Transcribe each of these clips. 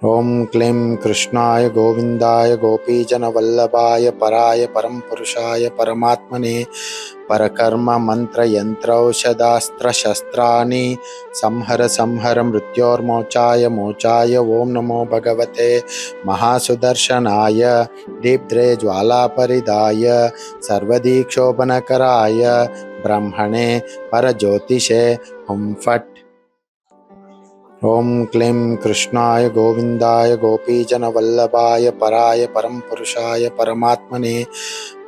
ओम क्लीं कृष्णाय गोविंदाय गोपीजनवल्लभाय पराय परम पुरुषाय परमात्मने परकर्म मंत्र यंत्रौषधास्त्र शस्त्राणि संहर संहर मृत्योर्मोचाय मोचाय ओम नमो भगवते महासुदर्शनाय दीप्त्रे ज्वालापरिदाय सर्वदीक्षोभनकराय ब्रह्मणे परज्योतिषे हुं फट्। ओम क्लीं कृष्णाय गोविंदाय गोपीजनवल्लभाय पराय परम पुरुषाय परमात्मने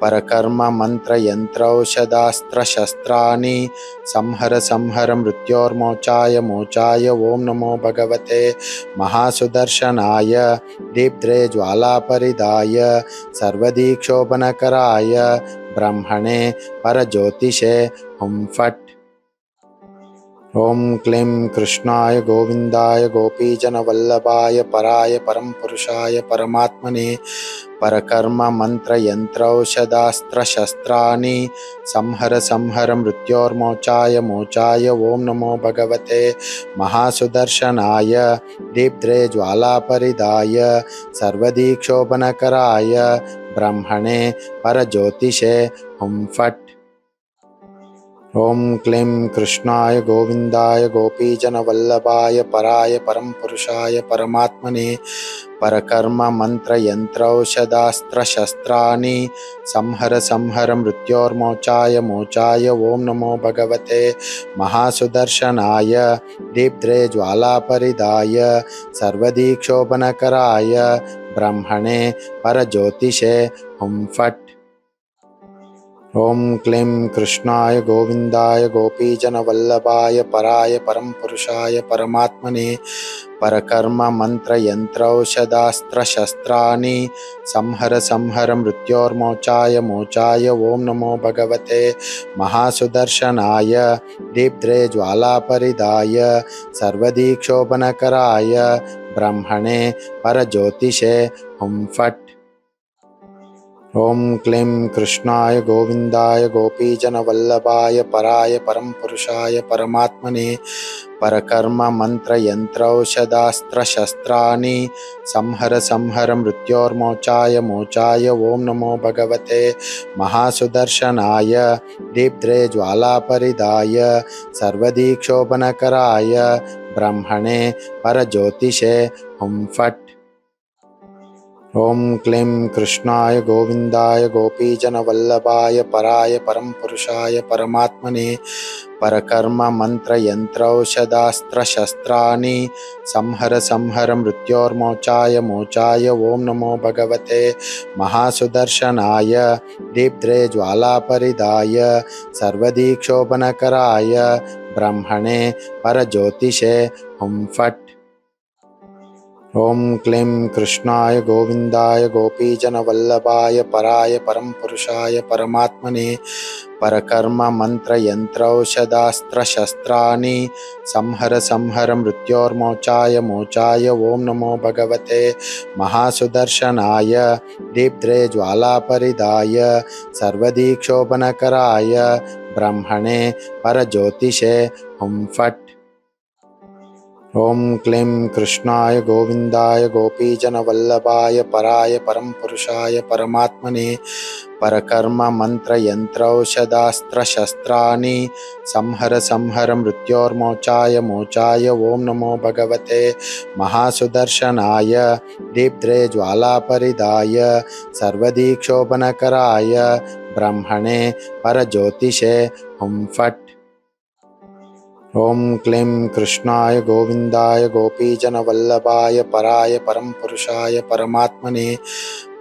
परकर्म मंत्र यंत्रौषधास्त्र शस्त्राणि संहर संहर मृत्योर्मोचाय मोचाय ओम नमो भगवते महासुदर्शनाय दीप्त्रे ज्वालापरिदाय सर्वदीक्षोभनकराय ब्रह्मणे परज्योतिषे हुं फट्। ओम क्लीं कृष्णाय गोविंदाय गोपीजनवल्लभाय पराय परम पुरुषाय परमात्मने परकर्म मंत्र यंत्रौषधास्त्र शस्त्राणि संहर संहर मृत्योर्मोचाय मोचाय ओम नमो भगवते महासुदर्शनाय दीप्त्रे ज्वालापरिदाय सर्वदीक्षोभनकराय ब्रह्मणे परज्योतिषे हुं फट्। ओम क्लीं कृष्णाय गोविंदाय गोपीजनवल्लभाय पराय परम पुरुषाय परमात्मने परकर्म मंत्र यंत्रौषधास्त्र शस्त्राणि संहर संहर मृत्योर्मोचाय मोचाय ओम नमो भगवते महासुदर्शनाय दीप्त्रे ज्वालापरिदाय सर्वदीक्षोभनकराय ब्रह्मणे परज्योतिषे हुं फट्। ओम क्लीं कृष्णाय गोविंदाय गोपीजनवल्लभाय पराय परम पुरुषाय परमात्मने परकर्म मंत्र यंत्रौषधास्त्र शस्त्राणि संहर संहर मृत्योर्मोचाय मोचाय ओम नमो भगवते महासुदर्शनाय दीप्त्रे ज्वालापरिदाय सर्वदीक्षोभनकराय ब्रह्मणे परज्योतिषे हुं फट्। ओम क्लीं कृष्णाय गोविंदाय गोपीजनवल्लभाय पराय परम पुरुषाय परमात्मने परकर्म मंत्र यंत्रौषधास्त्र शस्त्राणि संहर संहर मृत्योर्मोचाय मोचाय ओम नमो भगवते महासुदर्शनाय दीप्त्रे ज्वालापरिदाय सर्वदीक्षोभनकराय ब्रह्मणे परज्योतिषे हुं फट्। ओम क्लीं कृष्णाय गोविंदाय गोपीजनवल्लभाय पराय परम पुरुषाय परमात्मने परकर्म मंत्र यंत्रौषधास्त्र शस्त्राणि संहर संहर मृत्योर्मोचाय मोचाय ओम नमो भगवते महासुदर्शनाय दीप्त्रे ज्वालापरिदाय सर्वदीक्षोभनकराय ब्रह्मणे परज्योतिषे हुं फट्। ओम क्लीं कृष्णाय गोविंदाय गोपीजनवल्लभाय पराय परम पुरुषाय परमात्मने परकर्म मंत्र यंत्रौषधास्त्र शस्त्राणि संहर संहर मृत्योर्मोचाय मोचाय ओम नमो भगवते महासुदर्शनाय दीप्त्रे ज्वालापरिदाय सर्वदीक्षोभनकराय ब्रह्मणे परज्योतिषे हुं फट्। ओम क्लीं कृष्णाय गोविंदाय गोपीजनवल्लभाय पराय परम पुरुषाय परमात्मने परकर्म मंत्र यंत्रौषधास्त्र शस्त्राणि संहर संहर मृत्योर्मोचाय मोचाय ओम नमो भगवते महासुदर्शनाय दीप्त्रे ज्वालापरिदाय सर्वदीक्षोभनकराय ब्रह्मणे परज्योतिषे हुं फट्। ओम क्लीं कृष्णाय गोविंदाय गोपीजनवल्लभाय पराय परम पुरुषाय परमात्मने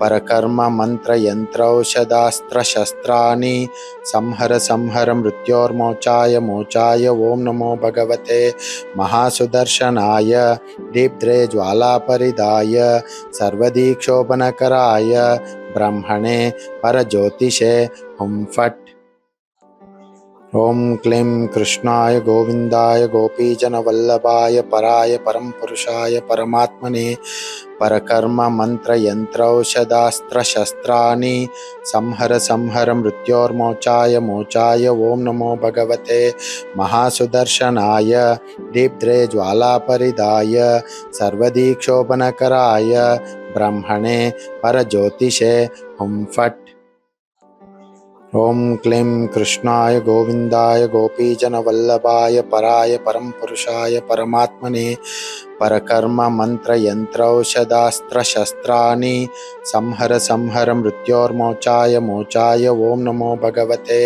परकर्म मंत्र यंत्रौषधास्त्र शस्त्राणि संहर संहर मृत्योर्मोचाय मोचाय ओम नमो भगवते महासुदर्शनाय दीप्त्रे ज्वालापरिदाय सर्वदीक्षोभनकराय ब्रह्मणे परज्योतिषे हुं फट्। ॐ क्लीं कृष्णाय गोविन्दाय गोपीजनवल्लभाय पराय परं पुरुषाय परमात्मने परकर्म मन्त्रयन्त्रौषधास्त्रशस्त्राणि संहर संहर मृत्योर्मोचाय मोचाय ॐ नमो भगवते महासुदर्शनाय दीप्त्रे ज्वालापरिदाय सर्वदीक्षोभनकराय ब्रह्मणे परज्योतिषे हुं फट्। ॐ क्लीं कृष्णाय गोविन्दाय गोपीजनवल्लभाय पराय परं पुरुषाय परमात्मने परकर्म मन्त्रयन्त्रौषधास्त्रशस्त्राणि संहर संहर मृत्योर्मोचाय मोचाय ॐ नमो भगवते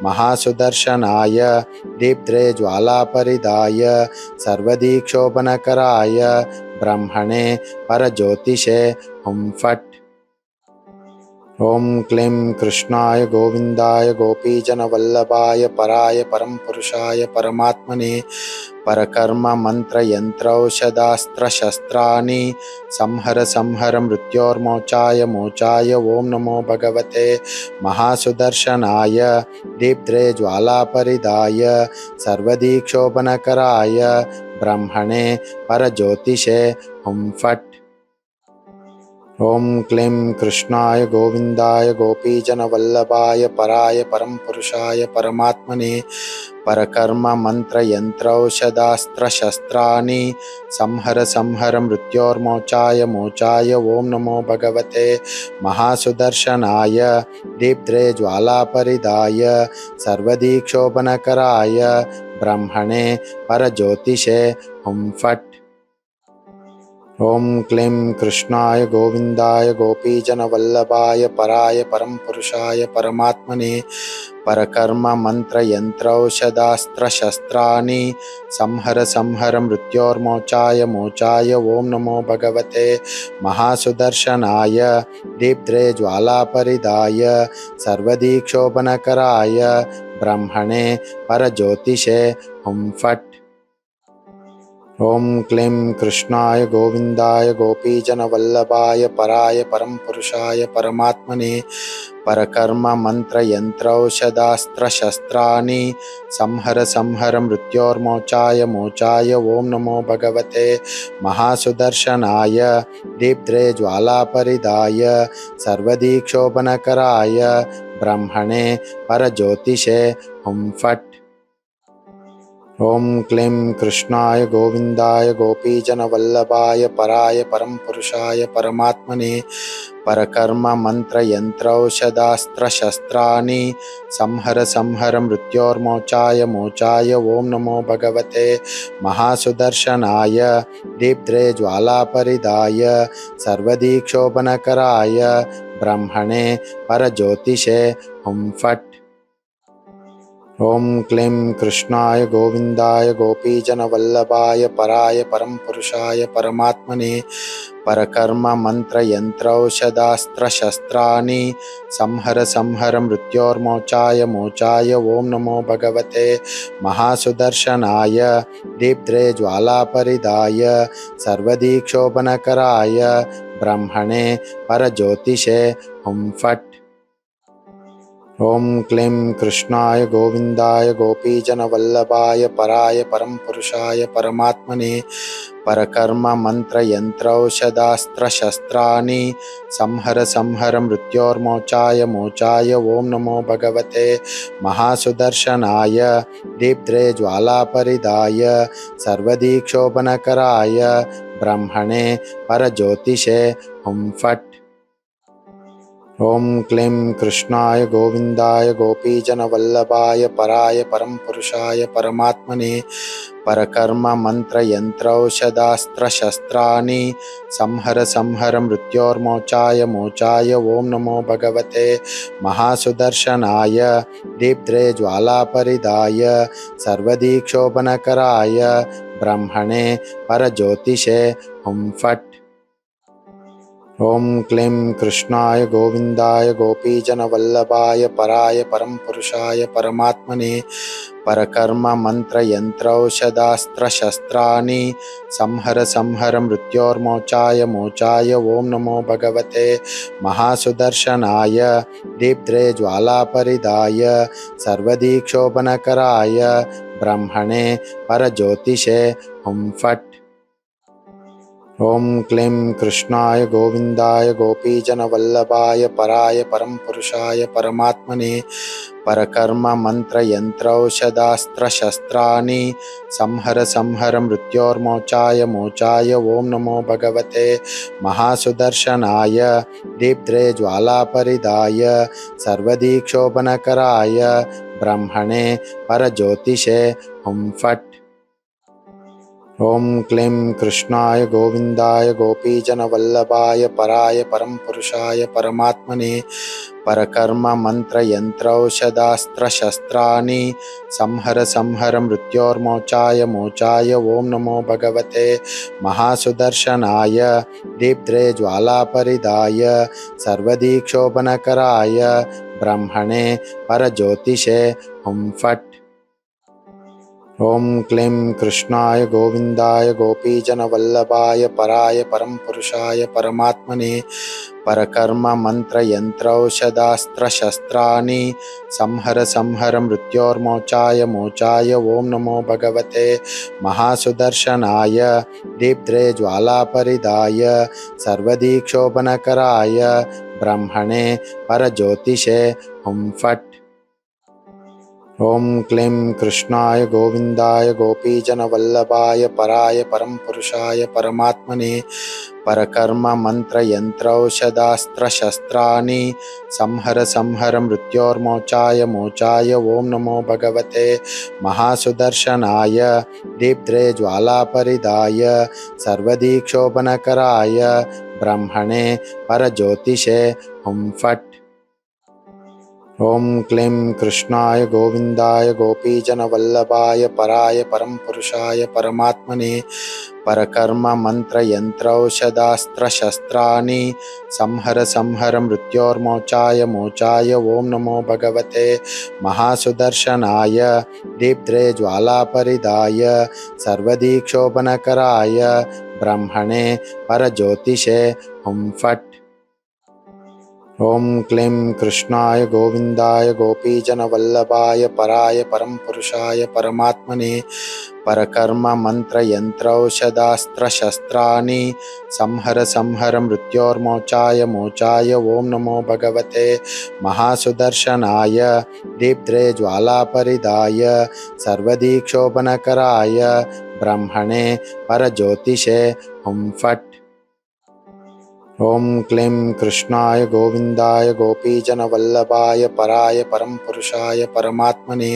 महासुदर्शनाय दीप्त्रे ज्वालापरिदाय सर्वदीक्षोभनकराय ब्रह्मणे परज्योतिषे हुं फट्। ॐ क्लीं कृष्णाय गोविन्दाय गोपीजनवल्लभाय पराय परं पुरुषाय परमात्मने परकर्म मन्त्रयन्त्रौषधास्त्रशस्त्राणि संहर संहर मृत्योर्मोचाय मोचाय ॐ नमो भगवते महासुदर्शनाय दीप्त्रे ज्वालापरिदाय सर्वदीक्षोभनकराय ब्रह्मणे परज्योतिषे हुं फट्। ॐ क्लीं कृष्णाय गोविन्दाय गोपीजनवल्लभाय पराय परं पुरुषाय परमात्मने परकर्म मन्त्रयन्त्रौषधास्त्रशस्त्राणि संहर संहर मृत्योर्मोचाय मोचाय ॐ नमो भगवते महासुदर्शनाय दीप्त्रे ज्वालापरिदाय सर्वदीक्षोभनकराय ब्रह्मणे परज्योतिषे हुं फट्। ॐ क्लीं कृष्णाय गोविन्दाय गोपीजनवल्लभाय पराय परं पुरुषाय परमात्मने परकर्म मन्त्रयन्त्रौषधास्त्रशस्त्राणि संहर संहर मृत्योर्मोचाय मोचाय ॐ नमो भगवते महासुदर्शनाय दीप्त्रे ज्वालापरिदाय सर्वदीक्षोभनकराय ब्रह्मणे परज्योतिषे हुं फट्। ॐ क्लीं कृष्णाय गोविन्दाय गोपीजनवल्लभाय पराय परं पुरुषाय परमात्मने परकर्म मन्त्रयन्त्रौषधास्त्रशस्त्राणि संहर संहर मृत्योर्मोचाय मोचाय ॐ नमो भगवते महासुदर्शनाय दीप्त्रे ज्वालापरिदाय सर्वदीक्षोभनकराय ब्रह्मणे परज्योतिषे हुं फट्। ॐ क्लीं कृष्णाय गोविन्दाय गोपीजनवल्लभाय पराय परं पुरुषाय परमात्मने परकर्म मन्त्रयन्त्रौषधास्त्रशस्त्राणि संहर संहर मृत्योर्मोचाय मोचाय ॐ नमो भगवते महासुदर्शनाय दीप्त्रे ज्वालापरिदाय सर्वदीक्षोभनकराय ब्रह्मणे परज्योतिषे हुं फट्। ॐ क्लीं कृष्णाय गोविन्दाय गोपीजनवल्लभाय पराय परं पुरुषाय परमात्मने परकर्म मन्त्रयन्त्रौषधास्त्रशस्त्राणि संहर संहर मृत्योर्मोचाय मोचाय ॐ नमो भगवते महासुदर्शनाय दीप्त्रे ज्वालापरिदाय सर्वदीक्षोभनकराय ब्रह्मणे परज्योतिषे हुं फट्। ॐ क्लीं कृष्णाय गोविन्दाय गोपीजनवल्लभाय पराय परं पुरुषाय परमात्मने परकर्म मन्त्रयन्त्रौषधास्त्रशस्त्राणि संहर संहर मृत्योर्मोचाय मोचाय ॐ नमो भगवते महासुदर्शनाय दीप्त्रे ज्वालापरिदाय सर्वदीक्षोभनकराय ब्रह्मणे परज्योतिषे हुं फट्। ॐ क्लीं कृष्णाय गोविन्दाय गोपीजनवल्लभाय पराय परं पुरुषाय परमात्मने परकर्म मन्त्रयन्त्रौषधास्त्रशस्त्राणि संहर संहर मृत्योर्मोचाय मोचाय ॐ नमो भगवते महासुदर्शनाय दीप्त्रे ज्वालापरिदाय सर्वदीक्षोभनकराय ब्रह्मणे परज्योतिषे हुं फट्। ॐ क्लीं कृष्णाय गोविन्दाय गोपीजनवल्लभाय पराय परमपुरुषाय परमात्मने परकर्म मन्त्रयन्त्रौषधास्त्रशस्त्राणि संहर संहर मृत्योर्मोचाय मोचाय ॐ नमो भगवते महासुदर्शनाय दीप्त्रे ज्वालापरिदाय सर्वदीक्षोभनकराय ब्रह्मणे परज्योतिषे हुं फट्। ॐ क्लीं कृष्णाय गोविन्दाय गोपीजनवल्लभाय पराय परमपुरुषाय परमात्मने परकर्म मन्त्रयन्त्रौषधास्त्रशस्त्राणि संहर संहर मृत्योर्मोचाय मोचाय ॐ नमो भगवते महासुदर्शनाय दीप्त्रे ज्वालापरिदाय सर्वदीक्षोभनकराय ब्रह्मणे परज्योतिषे हुं फट्। ॐ क्लीं कृष्णाय गोविन्दाय गोपीजनवल्लभाय पराय परमपुरुषाय परमात्मने परकर्म मन्त्रयन्त्रौषधास्त्रशस्त्राणि संहर संहर मृत्योर्मोचाय मोचाय ॐ नमो भगवते महासुदर्शनाय दीप्त्रे ज्वालापरिदाय सर्वदीक्षोभनकराय ब्रह्मणे परज्योतिषे हुं फट्। ॐ क्लीं कृष्णाय गोविन्दाय गोपीजनवल्लभाय पराय परमपुरुषाय परमात्मने परकर्म मन्त्रयन्त्रौषधास्त्रशस्त्राणि संहर संहर मृत्योर्मोचाय मोचाय ॐ नमो भगवते महासुदर्शनाय दीप्त्रे ज्वालापरिदाय सर्वदीक्षोभनकराय ब्रह्मणे परज्योतिषे हुं फट्। ॐ क्लीं कृष्णाय गोविन्दाय गोपीजनवल्लभाय पराय परमपुरुषाय परमात्मने परकर्म मन्त्रयन्त्रौषधास्त्रशस्त्राणि संहर संहर मृत्योर्मोचाय मोचाय ॐ नमो भगवते महासुदर्शनाय दीप्त्रे ज्वालापरिदाय सर्वदीक्षोभनकराय ब्रह्मणे परज्योतिषे हुं फट्। ॐ क्लीं कृष्णाय गोविन्दाय गोपीजनवल्लभाय पराय परमपुरुषाय परमात्मने परकर्म मन्त्रयन्त्रौषधास्त्रशस्त्राणि संहर संहर मृत्योर्मोचाय मोचाय ॐ नमो भगवते महासुदर्शनाय दीप्त्रे ज्वालापरिदाय सर्वदीक्षोभनकराय ब्रह्मणे परज्योतिषे हुं फट्। ॐ क्लीं कृष्णाय गोविन्दाय गोपीजनवल्लभाय पराय परमपुरुषाय परमात्मने परकर्म मन्त्रयन्त्रौषधास्त्रशस्त्राणि संहर संहर मृत्योर्मोचाय मोचाय ॐ नमो भगवते महासुदर्शनाय दीप्त्रे ज्वालापरिदाय सर्वदीक्षोभनकराय ब्रह्मणे परज्योतिषे हुं फट्। ॐ क्लीं कृष्णाय गोविन्दाय गोपीजनवल्लभाय पराय परमपुरुषाय परमात्मने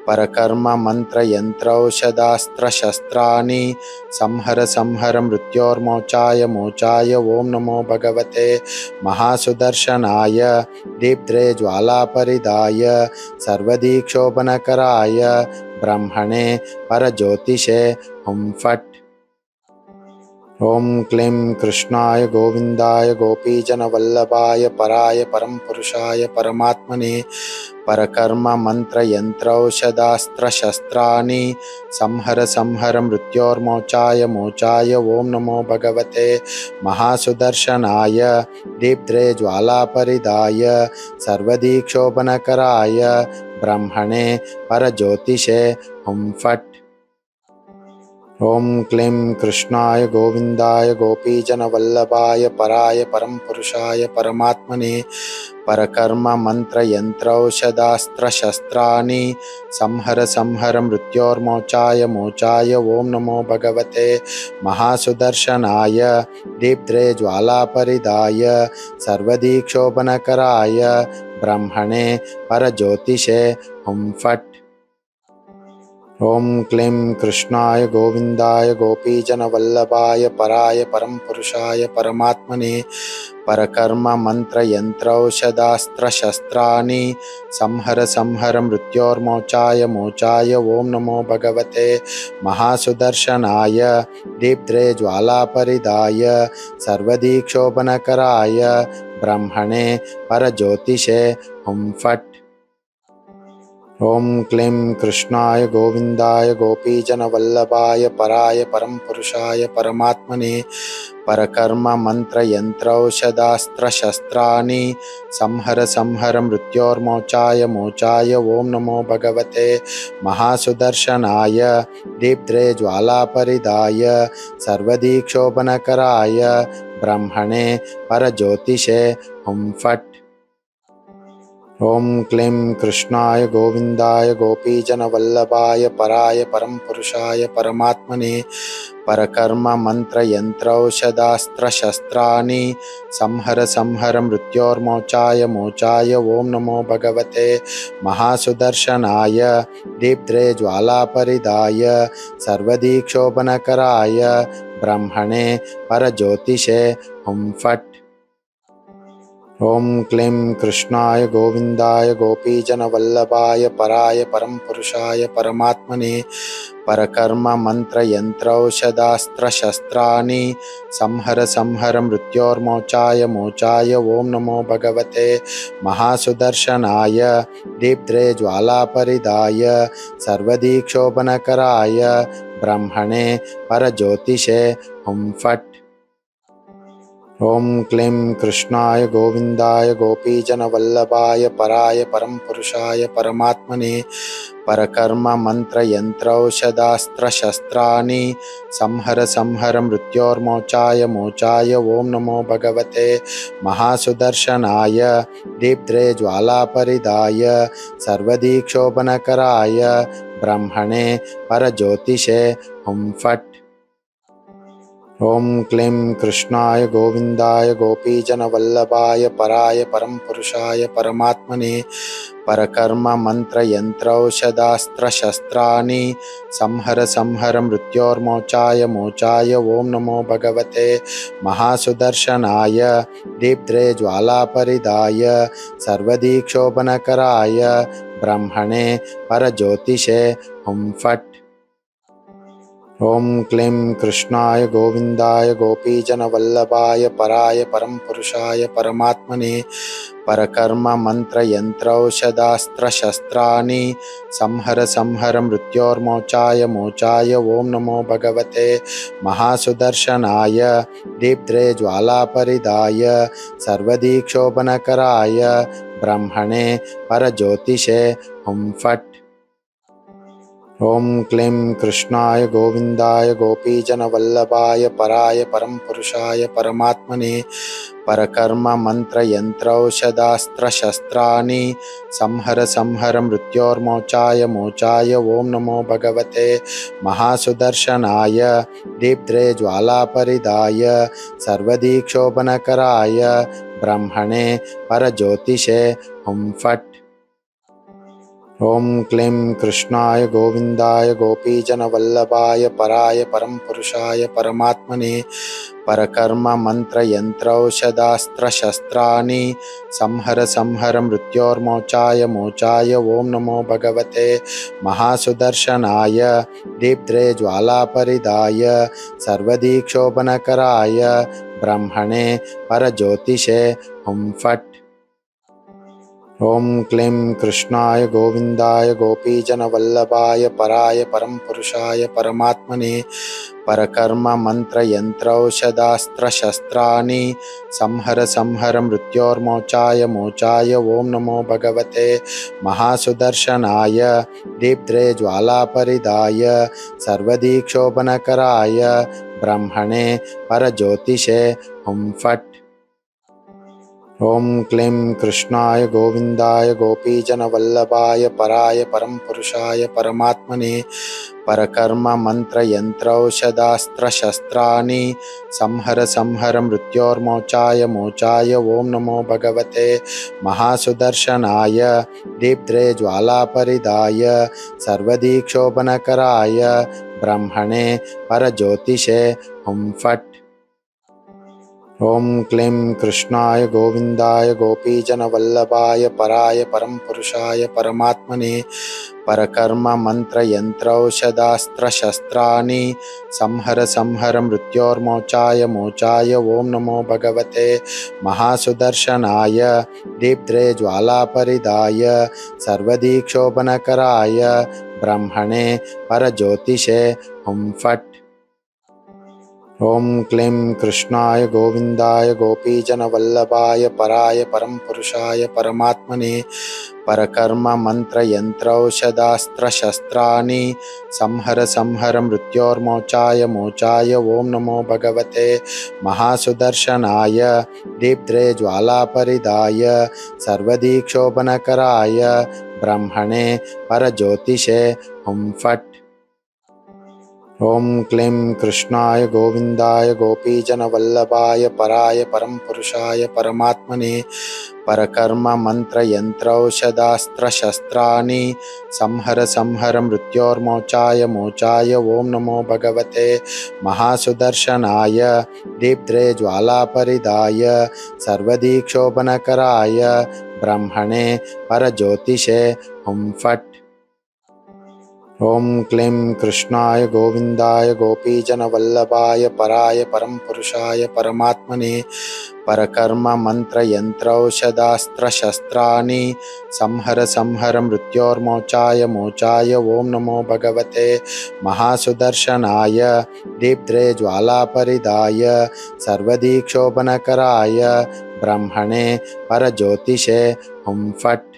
परकर्म मन्त्रयन्त्रौषधास्त्रशस्त्राणि संहर संहर मृत्योर्मोचाय मोचाय ॐ नमो भगवते महासुदर्शनाय दीप्त्रे ज्वालापरिदाय सर्वदीक्षोभनकराय ब्रह्मणे परज्योतिषे हुं फट्। ॐ क्लीं कृष्णाय गोविन्दाय गोपीजनवल्लभाय पराय परमपुरुषाय परमात्मने परकर्म मन्त्रयन्त्रौषधास्त्रशस्त्राणि संहर संहर मृत्योर्मोचाय मोचाय ॐ नमो भगवते महासुदर्शनाय दीप्त्रे ज्वालापरिदाय सर्वदीक्षोभनकराय ब्रह्मणे परज्योतिषे हुं फट्। ॐ क्लीं कृष्णाय गोविन्दाय गोपीजनवल्लभाय पराय परमपुरुषाय परमात्मने परकर्म मन्त्रयन्त्रौषधास्त्रशस्त्राणि संहर संहर मृत्योर्मोचाय मोचाय ॐ नमो भगवते महासुदर्शनाय दीप्त्रे ज्वालापरिदाय सर्वदीक्षोभनकराय ब्रह्मणे परज्योतिषे हुं फट्। ॐ क्लीं कृष्णाय गोविन्दाय गोपीजनवल्लभाय पराय परं पुरुषाय परमात्मने परकर्म मन्त्रयन्त्रौषधास्त्रशस्त्राणि संहर संहर मृत्योर्मोचाय मोचाय ॐ नमो भगवते महासुदर्शनाय दीप्त्रे ज्वालापरिदाय सर्वदीक्षोभनकराय ब्रह्मणे परज्योतिषे हुं फट्। ॐ क्लीं कृष्णाय गोविन्दाय गोपीजनवल्लभाय पराय परं पुरुषाय परमात्मने परकर्म मन्त्रयन्त्रौषधास्त्रशस्त्राणि संहर संहर मृत्योर्मोचाय मोचाय ॐ नमो भगवते महासुदर्शनाय दीप्त्रे ज्वालापरिदाय सर्वदीक्षोभनकराय ब्रह्मणे परज्योतिषे हुं फट्। ॐ क्लीं कृष्णाय गोविन्दाय गोपीजनवल्लभाय पराय परं पुरुषाय परमात्मने परकर्म मन्त्रयन्त्रौषधास्त्रशस्त्राणि संहर संहर मृत्योर्मोचाय मोचाय ॐ नमो भगवते महासुदर्शनाय दीप्त्रे ज्वालापरिदाय सर्वदीक्षोभनकराय ब्रह्मणे परज्योतिषे हुं फट्। ॐ क्लीं कृष्णाय गोविन्दाय गोपीजनवल्लभाय पराय परं पुरुषाय परमात्मने परकर्म मन्त्रयन्त्रौषधास्त्रशस्त्राणि संहर संहर मृत्योर्मोचाय मोचाय ॐ नमो भगवते महासुदर्शनाय दीप्त्रे ज्वालापरिदाय सर्वदीक्षोभनकराय ब्रह्मणे परज्योतिषे हुं फट्। ॐ क्लीं कृष्णाय गोविन्दाय गोपीजनवल्लभाय पराय परं पुरुषाय परमात्मने परकर्म मन्त्रयन्त्रौषधास्त्रशस्त्राणि संहर संहर मृत्योर्मोचाय मोचाय ॐ नमो भगवते महासुदर्शनाय दीप्त्रे ज्वालापरिदाय सर्वदीक्षोभनकराय ब्रह्मणे परज्योतिषे हुं फट्। ॐ क्लीं कृष्णाय गोविन्दाय गोपीजनवल्लभाय पराय परं पुरुषाय परमात्मने परकर्म मन्त्रयन्त्रौषधास्त्रशस्त्राणि संहर संहर मृत्योर्मोचाय मोचाय ॐ नमो भगवते महासुदर्शनाय दीप्त्रे ज्वालापरिदाय सर्वदीक्षोभनकराय ब्रह्मणे परज्योतिषे हुं फट्। ॐ क्लीं कृष्णाय गोविन्दाय गोपीजनवल्लभाय पराय परं पुरुषाय परमात्मने परकर्म मन्त्रयन्त्रौषधास्त्रशस्त्राणि संहर संहर मृत्योर्मोचाय मोचाय ॐ नमो भगवते महासुदर्शनाय दीप्त्रे ज्वालापरिदाय सर्वदीक्षोभनकराय ब्रह्मणे परज्योतिषे हुं फट्। ॐ क्लीं कृष्णाय गोविन्दाय गोपीजनवल्लभाय पराय परं पुरुषाय परमात्मने परकर्म मन्त्रयन्त्रौषधास्त्रशस्त्राणि संहर संहर मृत्योर्मोचाय मोचाय ॐ नमो भगवते महासुदर्शनाय दीप्त्रे ज्वालापरिदाय सर्वदीक्षोभनकराय ब्रह्मणे परज्योतिषे हुं फट्। ॐ क्लीं कृष्णाय गोविन्दाय गोपीजनवल्लभाय पराय परं पुरुषाय परमात्मने परकर्म मन्त्रयन्त्रौषधास्त्रशस्त्राणि संहर संहर मृत्योर्मोचाय मोचाय ॐ नमो भगवते महासुदर्शनाय दीप्त्रे ज्वालापरिदाय सर्वदीक्षोभनकराय ब्रह्मणे परज्योतिषे हुं फट्। ॐ क्लीं कृष्णाय गोविन्दाय गोपीजनवल्लभाय पराय परं पुरुषाय परमात्मने परकर्म मन्त्रयन्त्रौषधास्त्रशस्त्राणि संहर संहर मृत्योर्मोचाय मोचाय ॐ नमो भगवते महासुदर्शनाय दीप्त्रे ज्वालापरिदाय सर्वदीक्षोभनकराय ब्रह्मणे परज्योतिषे हुं फट्। ॐ क्लीं कृष्णाय गोविन्दाय गोपीजनवल्लभाय पराय परमपुरुषाय परमात्मने परकर्म मन्त्रयन्त्रौषधास्त्रशस्त्राणि संहर संहर मृत्योर्मोचाय मोचाय ॐ नमो भगवते महासुदर्शनाय दीप्त्रे ज्वालापरिदाय सर्वदीक्षोभनकराय ब्रह्मणे परज्योतिषे हुं फट्। ॐ क्लीं कृष्णाय गोविन्दाय गोपीजनवल्लभाय पराय परमपुरुषाय परमात्मने परकर्म मन्त्रयन्त्रौषधास्त्रशस्त्राणि संहर संहर मृत्योर्मोचाय मोचाय ॐ नमो भगवते महासुदर्शनाय दीप्त्रे ज्वालापरिदाय सर्वदीक्षोभनकराय ब्रह्मणे परज्योतिषे हुं फट्। ॐ क्लीं कृष्णाय गोविन्दाय गोपीजनवल्लभाय पराय परमपुरुषाय परमात्मने परकर्म मन्त्रयन्त्रौषधास्त्रशस्त्राणि संहर संहर मृत्योर्मोचाय मोचाय ॐ नमो भगवते महासुदर्शनाय दीप्त्रे ज्वालापरिदाय सर्वदीक्षोभनकराय ब्रह्मणे परज्योतिषे हुं फट्। ॐ क्लीं कृष्णाय गोविन्दाय गोपीजनवल्लभाय पराय परमपुरुषाय परमात्मने परकर्म मन्त्रयन्त्रौषधास्त्रशस्त्राणि संहर संहर मृत्योर्मोचाय मोचाय ॐ नमो भगवते महासुदर्शनाय दीप्त्रे ज्वालापरिदाय सर्वदीक्षोभनकराय ब्रह्मणे परज्योतिषे हुं फट्। ॐ क्लीं कृष्णाय गोविन्दाय गोपीजनवल्लभाय पराय परमपुरुषाय परमात्मने परकर्म मन्त्रयन्त्रौषधास्त्रशस्त्राणि संहर संहर मृत्योर्मोचाय मोचाय ॐ नमो भगवते महासुदर्शनाय दीप्त्रे ज्वालापरिदाय सर्वदीक्षोभनकराय ब्रह्मणे परज्योतिषे हुं फट्।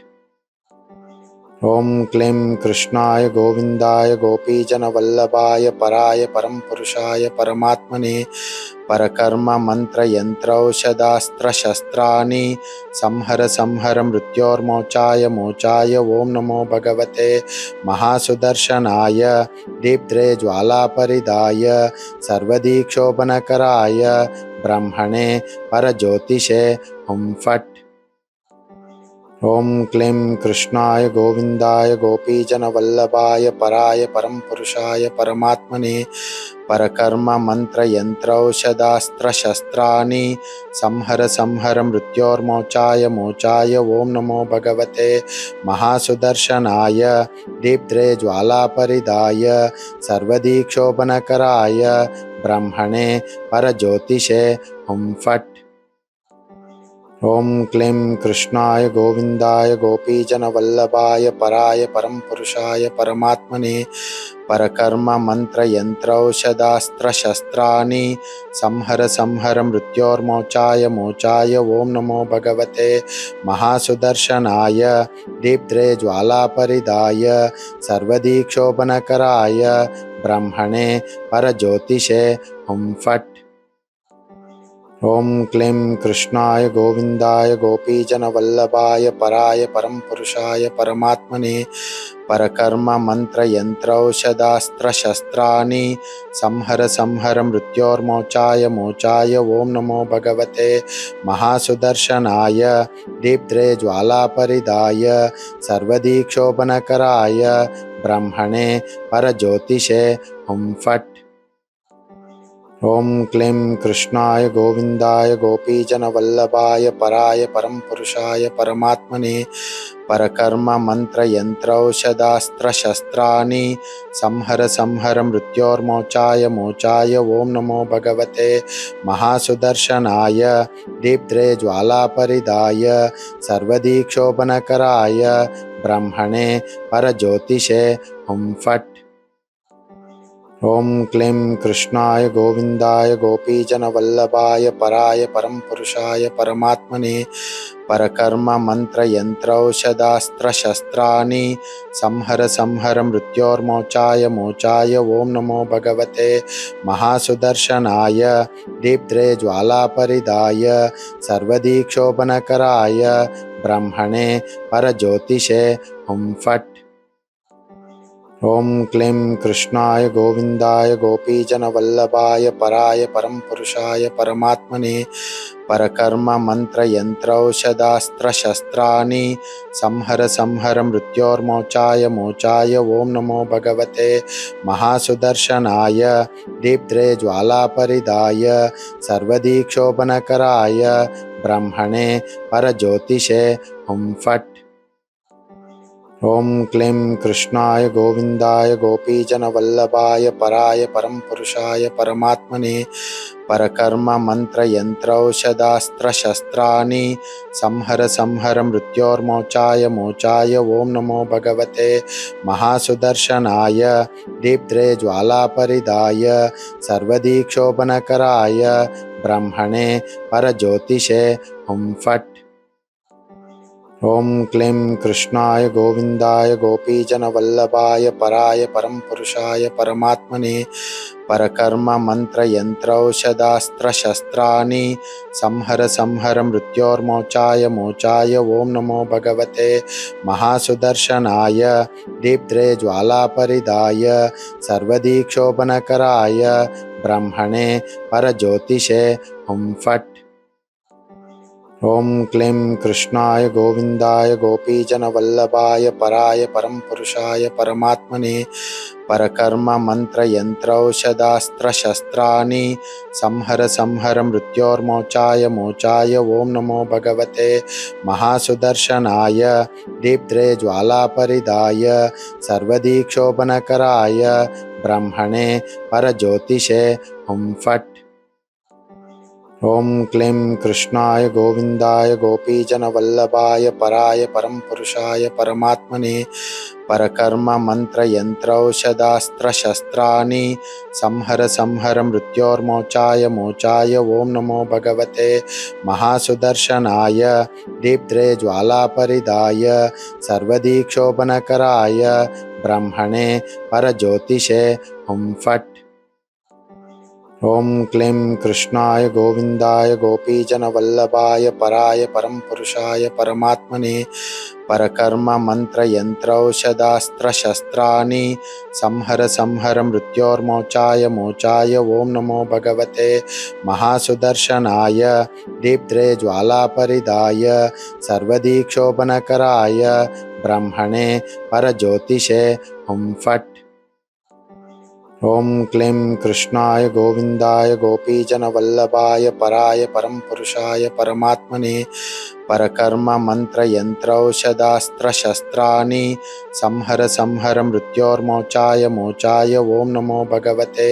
ॐ क्लीं कृष्णाय गोविन्दाय गोपीजनवल्लभाय पराय परमपुरुषाय परमात्मने परकर्म मन्त्रयन्त्रौषधास्त्रशस्त्राणि संहर संहर मृत्योर्मोचाय मोचाय ॐ नमो भगवते महासुदर्शनाय दीप्त्रे ज्वालापरिदाय सर्वदीक्षोभनकराय ब्रह्मणे परज्योतिषे हुं फट्। ॐ क्लीं कृष्णाय गोविन्दाय गोपीजनवल्लभाय पराय परमपुरुषाय परमात्मने परकर्म मन्त्रयन्त्रौषधास्त्रशस्त्राणि संहर संहर मृत्योर्मोचाय मोचाय ॐ नमो भगवते महासुदर्शनाय दीप्त्रे ज्वालापरिदाय सर्वदीक्षोभनकराय ब्रह्मणे परज्योतिषे हुं फट्। ॐ क्लीं कृष्णाय गोविन्दाय गोपीजनवल्लभाय पराय परमपुरुषाय परमात्मने परकर्म मन्त्रयन्त्रौषधास्त्रशस्त्राणि संहर संहर मृत्योर्मोचाय मोचाय ॐ नमो भगवते महासुदर्शनाय दीप्त्रे ज्वालापरिदाय सर्वदीक्षोभनकराय ब्रह्मणे परज्योतिषे हुं फट्। ॐ क्लीं कृष्णाय गोविन्दाय गोपीजनवल्लभाय पराय परमपुरुषाय परमात्मने परकर्म मन्त्रयन्त्रौषधास्त्रशस्त्राणि संहर संहर मृत्योर्मोचाय मोचाय ॐ नमो भगवते महासुदर्शनाय दीप्त्रे ज्वालापरिदाय सर्वदीक्षोभनकराय ब्रह्मणे परज्योतिषे हुं फट्। ॐ क्लीं कृष्णाय गोविन्दाय गोपीजनवल्लभाय पराय परमपुरुषाय परमात्मने परकर्म मन्त्रयन्त्रौषधास्त्रशस्त्राणि संहर संहर मृत्योर्मोचाय मोचाय ॐ नमो भगवते महासुदर्शनाय दीप्त्रे ज्वालापरिदाय सर्वदीक्षोभनकराय ब्रह्मणे परज्योतिषे हुं फट्। ॐ क्लीं कृष्णाय गोविन्दाय गोपीजनवल्लभाय पराय परं पुरुषाय परमात्मने परकर्म मन्त्रयन्त्रौषधास्त्रशस्त्राणि संहर संहर मृत्योर्मोचाय मोचाय ॐ नमो भगवते महासुदर्शनाय दीप्त्रे ज्वालापरिदाय सर्वदीक्षोभनकराय ब्रह्मणे परज्योतिषे हुं फट्। ॐ क्लीं कृष्णाय गोविन्दाय गोपीजनवल्लभाय पराय परं पुरुषाय परमात्मने परकर्म मन्त्रयन्त्रौषधास्त्रशस्त्राणि संहर संहर मृत्योर्मोचाय मोचाय ॐ नमो भगवते महासुदर्शनाय दीप्त्रे ज्वालापरिदाय सर्वदीक्षोभनकराय ब्रह्मणे परज्योतिषे हुं फट्। ॐ क्लीं कृष्णाय गोविन्दाय गोपीजनवल्लभाय पराय परं पुरुषाय परमात्मने परकर्म मन्त्रयन्त्रौषधास्त्रशस्त्राणि संहर संहर मृत्योर्मोचाय मोचाय ॐ नमो भगवते महासुदर्शनाय दीप्त्रे ज्वालापरिदाय सर्वदीक्षोभनकराय ब्रह्मणे परज्योतिषे हुं फट्। ॐ क्लीं कृष्णाय गोविन्दाय गोपीजनवल्लभाय पराय परं पुरुषाय परमात्मने परकर्म मन्त्रयन्त्रौषधास्त्रशस्त्राणि संहर संहर मृत्योर्मोचाय मोचाय ॐ नमो भगवते महासुदर्शनाय दीप्त्रे ज्वालापरिदाय सर्वदीक्षोभनकराय ब्रह्मणे परज्योतिषे हुं फट्। ॐ क्लीं कृष्णाय गोविन्दाय गोपीजनवल्लभाय पराय परं पुरुषाय परमात्मने परकर्म मन्त्रयन्त्रौषधास्त्रशस्त्राणि संहर संहर मृत्योर्मोचाय मोचाय ॐ नमो भगवते महासुदर्शनाय दीप्त्रे ज्वालापरिदाय सर्वदीक्षोभनकराय ब्रह्मणे परज्योतिषे हुं फट्। ॐ क्लीं कृष्णाय गोविन्दाय गोपीजनवल्लभाय पराय परं पुरुषाय परमात्मने परकर्म मन्त्रयन्त्रौषधास्त्रशस्त्राणि संहर संहर मृत्योर्मोचाय मोचाय ॐ नमो भगवते महासुदर्शनाय दीप्त्रे ज्वालापरिदाय सर्वदीक्षोभनकराय ब्रह्मणे परज्योतिषे हुं फट्। ॐ क्लीं कृष्णाय गोविन्दाय गोपीजनवल्लभाय पराय परं पुरुषाय परमात्मने परकर्म मन्त्रयन्त्रौषधास्त्रशस्त्राणि संहर संहर मृत्योर्मोचाय मोचाय ॐ नमो भगवते महासुदर्शनाय दीप्त्रे ज्वालापरिदाय सर्वदीक्षोभनकराय ब्रह्मणे परज्योतिषे हुं फट्। ॐ क्लीं कृष्णाय गोविन्दाय गोपीजनवल्लभाय पराय परं पुरुषाय परमात्मने परकर्म मन्त्रयन्त्रौषधास्त्रशस्त्राणि संहर संहर मृत्योर्मोचाय मोचाय ॐ नमो भगवते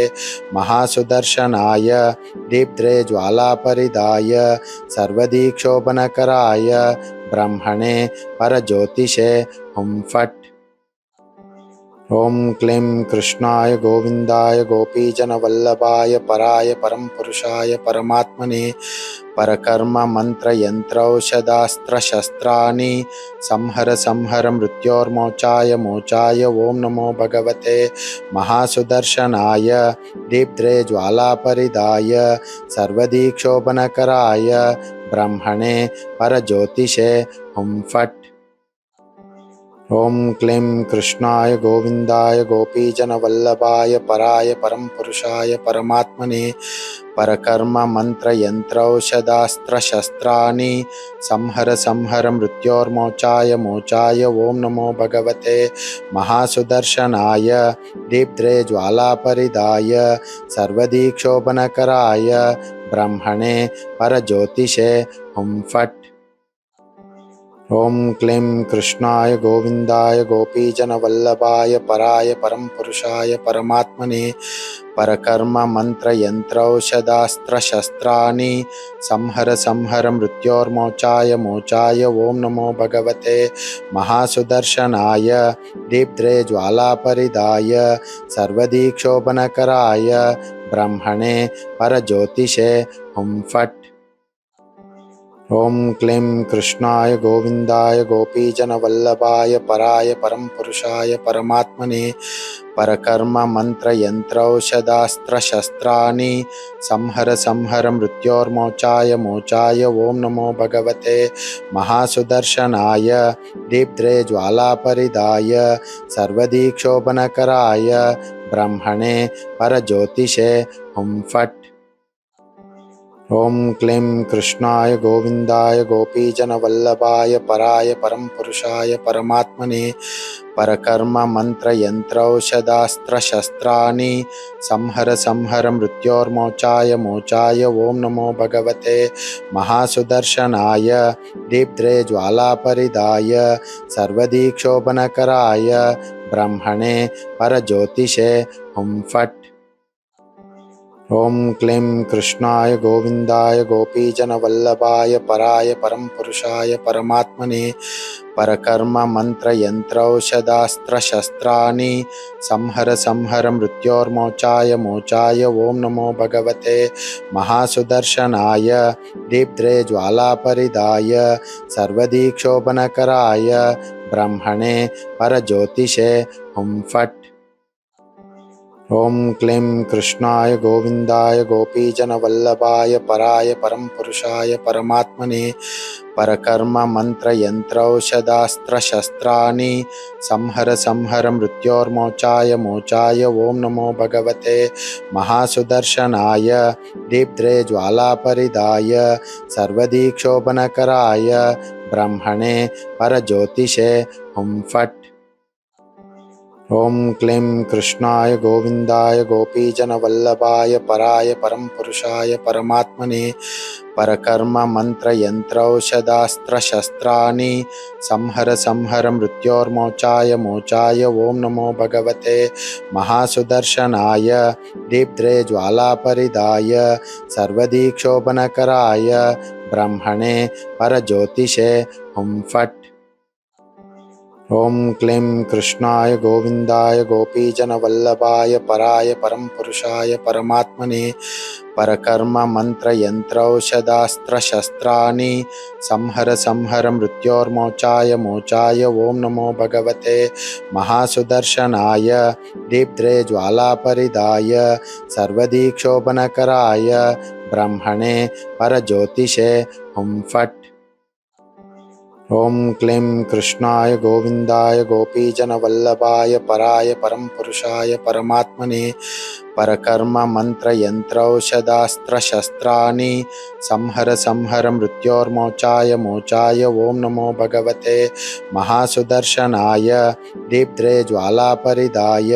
महासुदर्शनाय दीप्त्रे ज्वालापरिदाय सर्वदीक्षोभनकराय ब्रह्मणे परज्योतिषे हुं फट्। ॐ क्लीं कृष्णाय गोविन्दाय गोपीजनवल्लभाय पराय परं पुरुषाय परमात्मने परकर्म मन्त्रयन्त्रौषधास्त्रशस्त्राणि संहर संहर मृत्योर्मोचाय मोचाय ॐ नमो भगवते महासुदर्शनाय दीप्त्रे ज्वालापरिदाय सर्वदीक्षोभनकराय ब्रह्मणे परज्योतिषे हुं फट्। ॐ क्लीं कृष्णाय गोविन्दाय गोपीजनवल्लभाय पराय परं पुरुषाय परमात्मने परकर्म मन्त्रयन्त्रौषधास्त्रशस्त्राणि संहर संहर मृत्योर्मोचाय मोचाय ॐ नमो भगवते महासुदर्शनाय दीप्त्रे ज्वालापरिदाय सर्वदीक्षोभनकराय ब्रह्मणे परज्योतिषे हुं फट्। ॐ क्लीं कृष्णाय गोविन्दाय गोपीजनवल्लभाय पराय परं पुरुषाय परमात्मने परकर्म मन्त्रयन्त्रौषधास्त्रशस्त्राणि संहर संहर मृत्योर्मोचाय मोचाय ॐ नमो भगवते महासुदर्शनाय दीप्त्रे ज्वालापरिदाय सर्वदीक्षोभनकराय ब्रह्मणे परज्योतिषे हुं फट्। ॐ क्लीं कृष्णाय गोविन्दाय गोपीजनवल्लभाय पराय परं पुरुषाय परमात्मने परकर्म मन्त्रयन्त्रौषधास्त्रशस्त्राणि संहर संहर मृत्योर्मोचाय मोचाय ॐ नमो भगवते महासुदर्शनाय दीप्त्रे ज्वालापरिदाय सर्वदीक्षोभनकराय ब्रह्मणे परज्योतिषे हुं फट्। ॐ क्लीं कृष्णाय गोविन्दाय गोपीजनवल्लभाय पराय परं पुरुषाय परमात्मने परकर्म मन्त्रयन्त्रौषधास्त्रशस्त्राणि संहर संहर मृत्योर्मोचाय मोचाय ॐ नमो भगवते महासुदर्शनाय दीप्त्रे ज्वालापरिदाय सर्वदीक्षोभनकराय ब्रह्मणे परज्योतिषे हुं फट्। ॐ क्लीं कृष्णाय गोविन्दाय गोपीजनवल्लभाय पराय परं पुरुषाय परमात्मने परकर्म मन्त्रयन्त्रौषधास्त्रशस्त्राणि संहर संहर मृत्योर्मोचाय मोचाय ॐ नमो भगवते महासुदर्शनाय दीप्त्रे ज्वालापरिदाय सर्वदीक्षोभनकराय ब्रह्मणे परज्योतिषे हुं फट्। ॐ क्लीं कृष्णाय गोविन्दाय गोपीजनवल्लभाय पराय परं पुरुषाय परमात्मने परकर्म मन्त्रयन्त्रौषधास्त्रशस्त्राणि संहर संहर मृत्योर्मोचाय मोचाय ॐ नमो भगवते महासुदर्शनाय दीप्त्रे ज्वालापरिदाय सर्वदीक्षोभनकराय ब्रह्मणे परज्योतिषे हुं फट्। ॐ क्लीं कृष्णाय गोविन्दाय गोपीजनवल्लभाय पराय परं पुरुषाय परमात्मने परकर्म मन्त्रयन्त्रौषधास्त्रशस्त्राणि संहर संहर मृत्योर्मोचाय मोचाय ॐ नमो भगवते महासुदर्शनाय दीप्त्रे ज्वालापरिदाय सर्वदीक्षोभनकराय ब्रह्मणे परज्योतिषे हुं फट्। ॐ क्लीं कृष्णाय गोविन्दाय गोपीजनवल्लभाय पराय परं पुरुषाय परमात्मने परकर्म मन्त्रयन्त्रौषधास्त्रशस्त्राणि संहर संहर मृत्योर्मोचाय मोचाय ॐ नमो भगवते महासुदर्शनाय दीप्त्रे ज्वालापरिदाय सर्वदीक्षोभनकराय ब्रह्मणे परज्योतिषे हुं फट्। ॐ क्लीं कृष्णाय गोविन्दाय गोपीजनवल्लभाय पराय परं पुरुषाय परमात्मने परकर्म मन्त्रयन्त्रौषधास्त्रशस्त्राणि संहर संहर मृत्योर्मोचाय मोचाय ॐ नमो भगवते महासुदर्शनाय दीप्त्रे ज्वालापरिदाय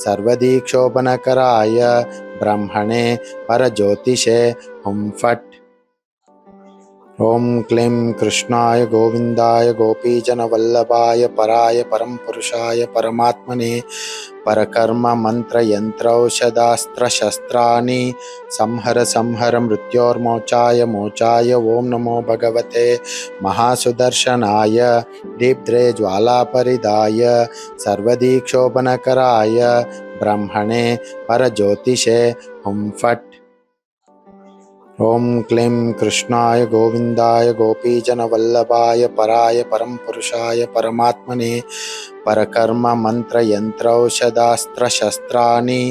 सर्वदीक्षोभनकराय ब्रह्मणे परज्योतिषे हुं फट्। ॐ क्लीं कृष्णाय गोविन्दाय गोपीजनवल्लभाय पराय परं पुरुषाय परमात्मने परकर्म मन्त्रयन्त्रौषधास्त्रशस्त्राणि संहर संहर मृत्योर्मोचाय मोचाय ॐ नमो भगवते महासुदर्शनाय दीप्त्रे ज्वालापरिदाय सर्वदीक्षोभनकराय ब्रह्मणे परज्योतिषे हुं फट्। ॐ क्लीं कृष्णाय गोविन्दाय गोपीजनवल्लभाय पराय परं पुरुषाय परमात्मने परकर्म मन्त्रयन्त्रौषधास्त्रशस्त्राणि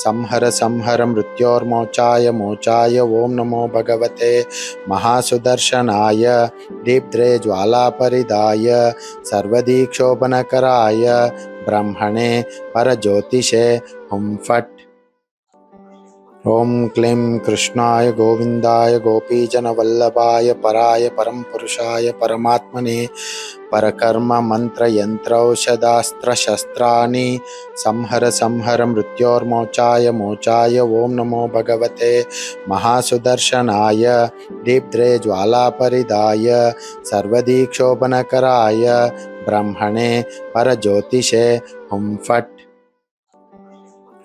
संहर संहर मृत्योर्मोचाय मोचाय ॐ नमो भगवते महासुदर्शनाय दीप्त्रे ज्वालापरिदाय सर्वदीक्षोभनकराय ब्रह्मणे परज्योतिषे हुं फट्। ॐ क्लीं कृष्णाय गोविन्दाय गोपीजनवल्लभाय पराय परं पुरुषाय परमात्मने परकर्म मन्त्रयन्त्रौषधास्त्रशस्त्राणि संहर संहर मृत्योर्मोचाय मोचाय ॐ नमो भगवते महासुदर्शनाय दीप्त्रे ज्वालापरिदाय सर्वदीक्षोभनकराय ब्रह्मणे परज्योतिषे हुं फट्।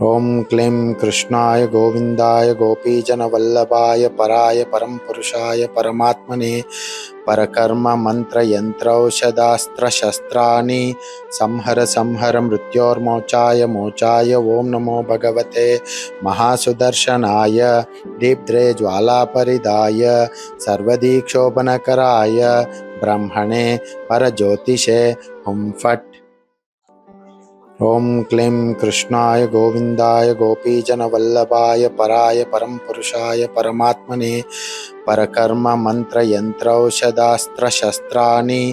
ॐ क्लीं कृष्णाय गोविन्दाय गोपीजनवल्लभाय पराय परं पुरुषाय परमात्मने परकर्म मन्त्रयन्त्रौषधास्त्रशस्त्राणि संहर संहर मृत्योर्मोचाय मोचाय ॐ नमो भगवते महासुदर्शनाय दीप्त्रे ज्वालापरिदाय सर्वदीक्षोभनकराय ब्रह्मणे परज्योतिषे हुं फट्। ॐ क्लीं कृष्णाय गोविन्दाय गोपीजनवल्लभाय पराय परं पुरुषाय परमात्मने परकर्म मन्त्रयन्त्रौषधास्त्रशस्त्राणि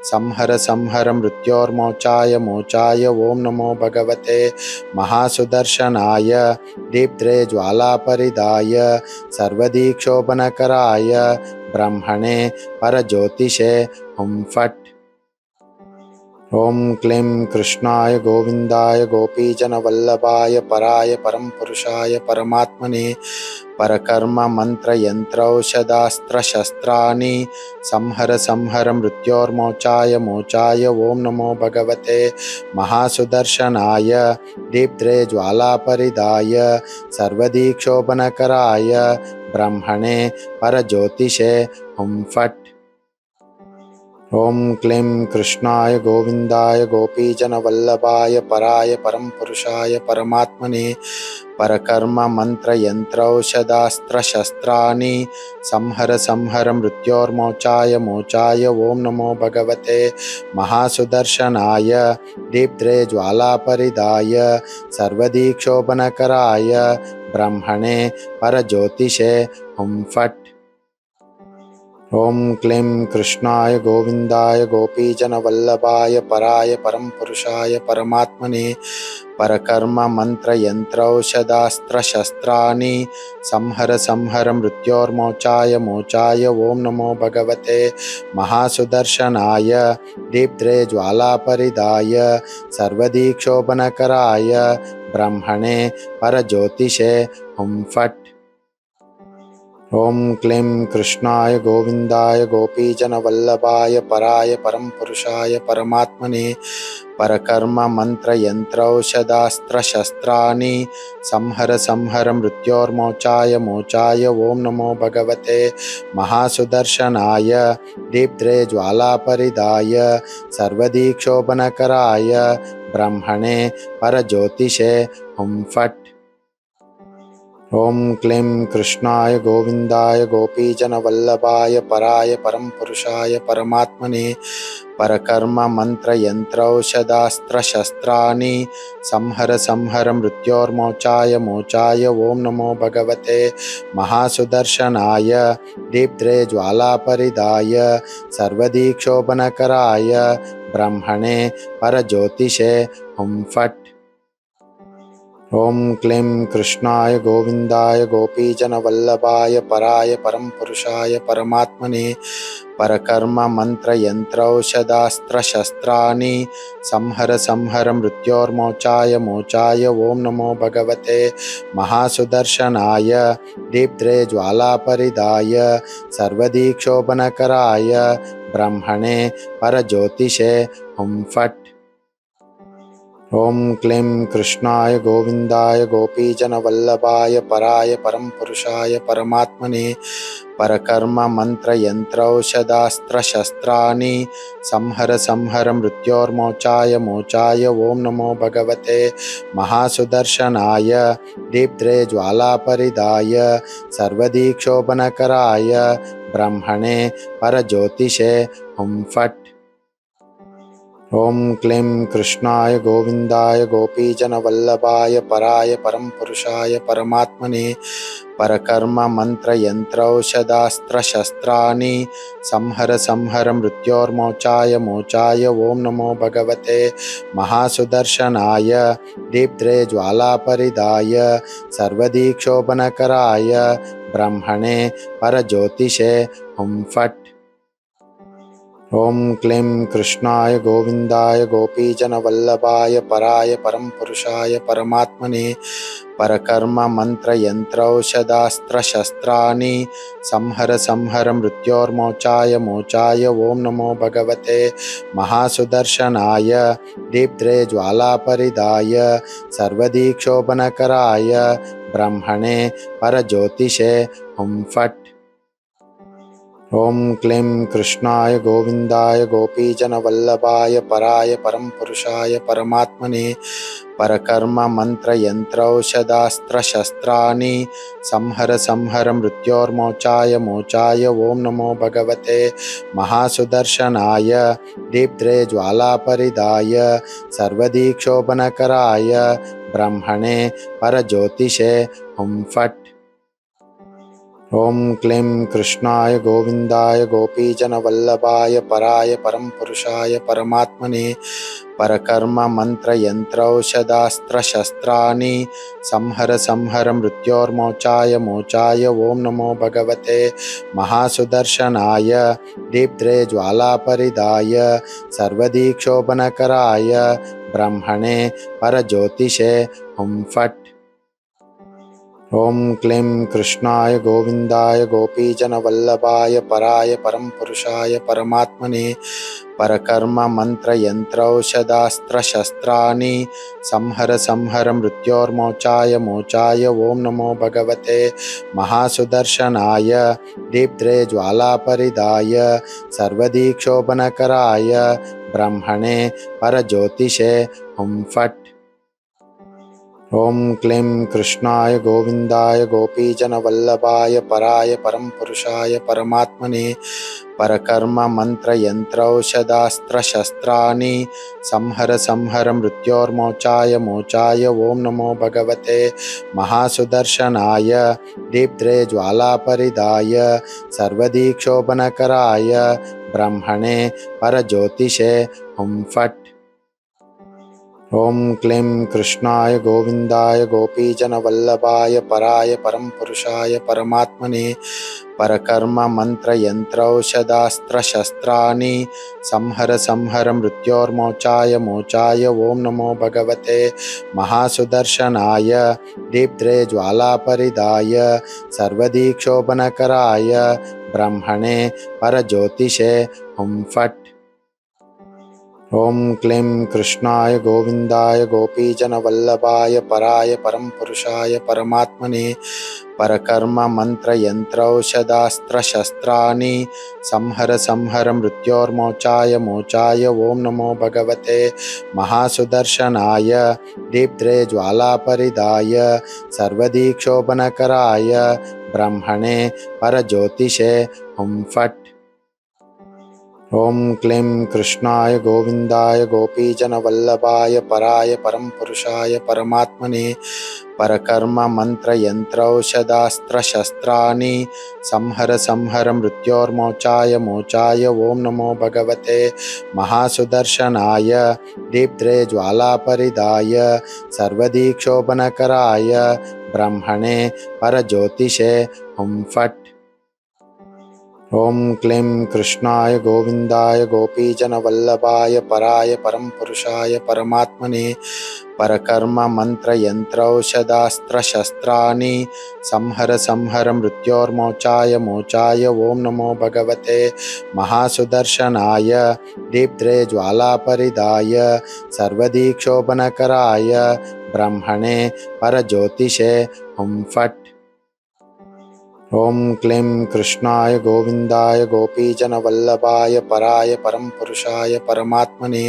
संहर संहर मृत्योर्मोचाय मोचाय ॐ नमो भगवते महासुदर्शनाय दीप्त्रे ज्वालापरिदाय सर्वदीक्षोभनकराय ब्रह्मणे परज्योतिषे हुं फट्। ॐ क्लीं कृष्णाय गोविन्दाय गोपीजनवल्लभाय पराय परं पुरुषाय परमात्मने परकर्म मन्त्रयन्त्रौषधास्त्रशस्त्राणि संहर संहर मृत्योर्मोचाय मोचाय ॐ नमो भगवते महासुदर्शनाय दीप्त्रे ज्वालापरिदाय सर्वदीक्षोभनकराय ब्रह्मणे परज्योतिषे हुं फट्। ॐ क्लीं कृष्णाय गोविन्दाय गोपीजनवल्लभाय पराय परं पुरुषाय परमात्मने परकर्म मन्त्रयन्त्रौषधास्त्रशस्त्राणि संहर संहर मृत्योर्मोचाय मोचाय ॐ नमो भगवते महासुदर्शनाय दीप्त्रे ज्वालापरिदाय सर्वदीक्षोभनकराय ब्रह्मणे परज्योतिषे हुं फट्। ॐ क्लीं कृष्णाय गोविन्दाय गोपीजनवल्लभाय पराय परं पुरुषाय परमात्मने परकर्म मन्त्रयन्त्रौषधास्त्रशस्त्राणि संहर संहर मृत्योर्मोचाय मोचाय ॐ नमो भगवते महासुदर्शनाय दीप्त्रे ज्वालापरिदाय सर्वदीक्षोभनकराय ब्रह्मणे परज्योतिषे हुं फट्। ॐ क्लीं कृष्णाय गोविन्दाय गोपीजनवल्लभाय पराय परं पुरुषाय परमात्मने परकर्म मन्त्रयन्त्रौषधास्त्रशस्त्राणि संहर संहर मृत्योर्मोचाय मोचाय ॐ नमो भगवते महासुदर्शनाय दीप्त्रे ज्वालापरिदाय सर्वदीक्षोभनकराय ब्रह्मणे परज्योतिषे हुं फट्। ॐ क्लीं कृष्णाय गोविन्दाय गोपीजनवल्लभाय पराय परं पुरुषाय परमात्मने परकर्म मन्त्रयन्त्रौषधास्त्रशस्त्राणि संहर संहर मृत्योर्मोचाय मोचाय ॐ नमो भगवते महासुदर्शनाय दीप्त्रे ज्वालापरिदाय सर्वदीक्षोभनकराय ब्रह्मणे परज्योतिषे हुं फट्। ॐ क्लीं कृष्णाय गोविन्दाय गोपीजनवल्लभाय पराय परं पुरुषाय परमात्मने परकर्म मन्त्रयन्त्रौषधास्त्रशस्त्राणि संहर संहर मृत्योर्मोचाय मोचाय ॐ नमो भगवते महासुदर्शनाय दीप्त्रे ज्वालापरिदाय सर्वदीक्षोभनकराय ब्रह्मणे परज्योतिषे हुं फट्। ॐ क्लीं कृष्णाय गोविन्दाय गोपीजनवल्लभाय पराय परं पुरुषाय परमात्मने परकर्म मन्त्रयन्त्रौषधास्त्रशस्त्राणि संहर संहर मृत्योर्मोचाय मोचाय ॐ नमो भगवते महासुदर्शनाय दीप्त्रे ज्वालापरिदाय सर्वदीक्षोभनकराय ब्रह्मणे परज्योतिषे हुं फट्। ॐ क्लीं कृष्णाय गोविन्दाय गोपीजनवल्लभाय पराय परं पुरुषाय परमात्मने परकर्म मन्त्रयन्त्रौषधास्त्रशस्त्राणि संहर संहर मृत्योर्मोचाय मोचाय ॐ नमो भगवते महासुदर्शनाय दीप्त्रे ज्वालापरिदाय सर्वदीक्षोभनकराय ब्रह्मणे परज्योतिषे हुं फट्। ॐ क्लीं कृष्णाय गोविन्दाय गोपीजनवल्लभाय पराय परं पुरुषाय परमात्मने परकर्म मन्त्रयन्त्रौषधास्त्रशस्त्राणि संहर संहर मृत्योर्मोचाय मोचाय ॐ नमो भगवते महासुदर्शनाय दीप्त्रे ज्वालापरिदाय सर्वदीक्षोभनकराय ब्रह्मणे परज्योतिषे हुं फट्। ॐ क्लीं कृष्णाय गोविन्दाय गोपीजनवल्लभाय पराय परं पुरुषाय परमात्मने परकर्म मन्त्रयन्त्रौषधास्त्रशस्त्राणि संहर संहर मृत्योर्मोचाय मोचाय ॐ नमो भगवते महासुदर्शनाय दीप्त्रे ज्वालापरिदाय सर्वदीक्षोभनकराय ब्रह्मणे परज्योतिषे हुं फट्। ॐ क्लीं कृष्णाय गोविन्दाय गोपीजनवल्लभाय पराय परं पुरुषाय परमात्मने परकर्म मन्त्रयन्त्रौषधास्त्रशस्त्राणि संहर संहर मृत्योर्मोचाय मोचाय ॐ नमो भगवते महासुदर्शनाय दीप्त्रे ज्वालापरिदाय सर्वदीक्षोभनकराय ब्रह्मणे परज्योतिषे हुं फट्। ॐ क्लीं कृष्णाय गोविन्दाय गोपीजनवल्लभाय पराय परं पुरुषाय परमात्मने परकर्म मन्त्रयन्त्रौषधास्त्रशस्त्राणि संहर संहर मृत्योर्मोचाय मोचाय ॐ नमो भगवते महासुदर्शनाय दीप्त्रे ज्वालापरिदाय सर्वदीक्षोभनकराय ब्रह्मणे परज्योतिषे हुं फट्। ॐ क्लीं कृष्णाय गोविन्दाय गोपीजनवल्लभाय पराय परं पुरुषाय परमात्मने परकर्म मन्त्रयन्त्रौषधास्त्रशस्त्राणि संहर संहर मृत्योर्मोचाय मोचाय ॐ नमो भगवते महासुदर्शनाय दीप्त्रे ज्वालापरिदाय सर्वदीक्षोभनकराय ब्रह्मणे परज्योतिषे हुं फट्। ॐ क्लीं कृष्णाय गोविन्दाय गोपीजनवल्लभाय पराय परं पुरुषाय परमात्मने परकर्म मन्त्रयन्त्रौषधास्त्रशस्त्राणि संहर संहर मृत्योर्मोचाय मोचाय ॐ नमो भगवते महासुदर्शनाय दीप्त्रे ज्वालापरिदाय सर्वदीक्षोभनकराय ब्रह्मणे परज्योतिषे हुं फट्। ॐ क्लीं कृष्णाय गोविन्दाय गोपीजनवल्लभाय पराय परं पुरुषाय परमात्मने परकर्म मन्त्रयन्त्रौषधास्त्रशस्त्राणि संहर संहर मृत्योर्मोचाय मोचाय ॐ नमो भगवते महासुदर्शनाय दीप्त्रे ज्वालापरिदाय सर्वदीक्षोभनकराय ब्रह्मणे परज्योतिषे हुं फट्। ॐ क्लीं कृष्णाय गोविन्दाय गोपीजनवल्लभाय पराय परं पुरुषाय परमात्मने परकर्म मन्त्रयन्त्रौषधास्त्रशस्त्राणि संहर संहर मृत्योर्मोचाय मोचाय ॐ नमो भगवते महासुदर्शनाय दीप्त्रे ज्वालापरिदाय सर्वदीक्षोभनकराय ब्रह्मणे परज्योतिषे हुं फट्। ॐ क्लीं कृष्णाय गोविन्दाय गोपीजनवल्लभाय पराय परं पुरुषाय परमात्मने परकर्म मन्त्रयन्त्रौषधास्त्रशस्त्राणि संहर संहर मृत्योर्मोचाय मोचाय ॐ नमो भगवते महासुदर्शनाय दीप्त्रे ज्वालापरिदाय सर्वदीक्षोभनकराय ब्रह्मणे परज्योतिषे हुं फट्। ॐ क्लीं कृष्णाय गोविन्दाय गोपीजनवल्लभाय पराय परं पुरुषाय परमात्मने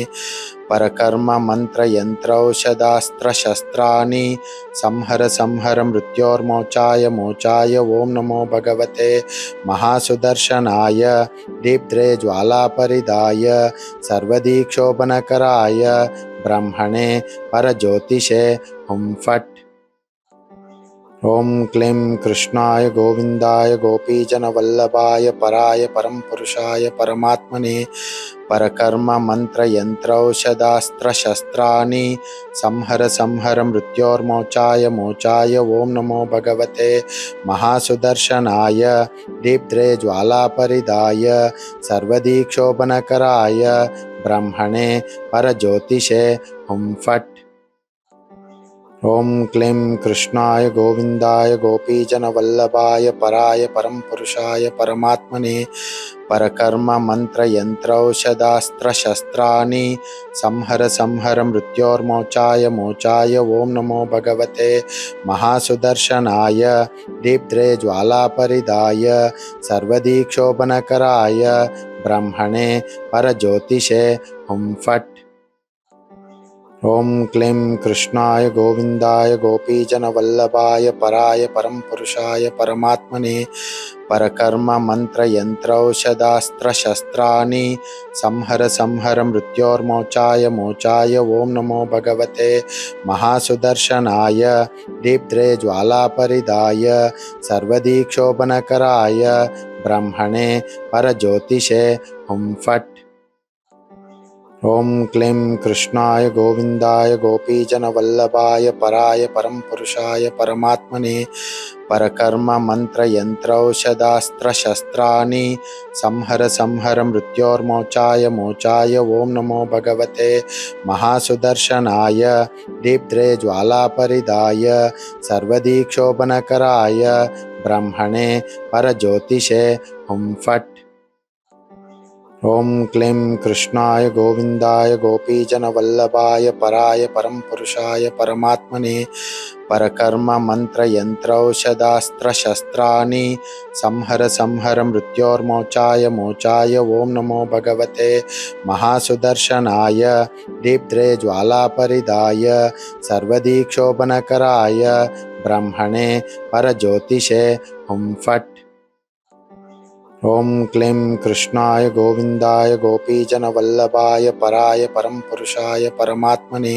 परकर्म मन्त्रयन्त्रौषधास्त्रशस्त्राणि संहर संहर मृत्योर्मोचाय मोचाय ओम नमो भगवते महासुदर्शनाय दीप्त्रे ज्वालापरिदाय सर्वदीक्षोभनकराय ब्रह्मणे परज्योतिषे हुं फट्। ओम क्लीं कृष्णाय गोविंदाय गोपीजनवल्लभाय पराय परम पुरुषाय परमात्मने परकर्म मन्त्रयन्त्रौषधास्त्रशस्त्राणि संहर संहर मृत्योर्मोचाय मोचाय ओम नमो भगवते महासुदर्शनाय दीप्त्रे ज्वालापरिदाय सर्वदीक्षोभनकराय ब्रह्मणे परज्योतिषे हुं फट्। ओम क्लीं कृष्णाय गोविंदाय गोपीजनवल्लभाय पराय परम पुरुषाय परमात्मने परकर्म मन्त्रयन्त्रौषधास्त्रशस्त्राणि संहर संहर मृत्योर्मोचाय मोचाय ओम नमो भगवते महासुदर्शनाय दीप्त्रे ज्वालापरिदाय सर्वदीक्षोभनकराय ब्रह्मणे परज्योतिषे हुं फट्। ओम क्लीं कृष्णाय गोविंदाय गोपीजनवल्लभाय पराय परम पुरुषाय परमात्मने परकर्म मन्त्रयन्त्रौषधास्त्रशस्त्राणि संहर संहर मृत्योर्मोचाय मोचाय ओम नमो भगवते महासुदर्शनाय दीप्त्रे ज्वालापरिदाय सर्वदीक्षोभनकराय ब्रह्मणे परज्योतिषे हुं फट्। ओम क्लीं कृष्णाय गोविंदाय गोपीजनवल्लभाय पराय परम पुरुषाय परमात्मने परकर्म मन्त्रयन्त्रौषधास्त्रशस्त्राणि संहर संहर मृत्योर्मोचाय मोचाय ओम नमो भगवते महासुदर्शनाय दीप्त्रे ज्वालापरिदाय सर्वदीक्षोभनकराय ब्रह्मणे परज्योतिषे हुं फट्। ओम क्लीं कृष्णाय गोविंदाय गोपीजनवल्लभाय पराय परम पुरुषाय परमात्मने परकर्म मन्त्रयन्त्रौषधास्त्रशस्त्राणि संहर संहर मृत्योर्मोचाय मोचाय ओम नमो भगवते महासुदर्शनाय दीप्त्रे ज्वालापरिदाय सर्वदीक्षोभनकराय ब्रह्मणे परज्योतिषे हुं फट्। ओम क्लीं कृष्णाय गोविंदाय गोपीजनवल्लभाय पराय परम पुरुषाय परमात्मने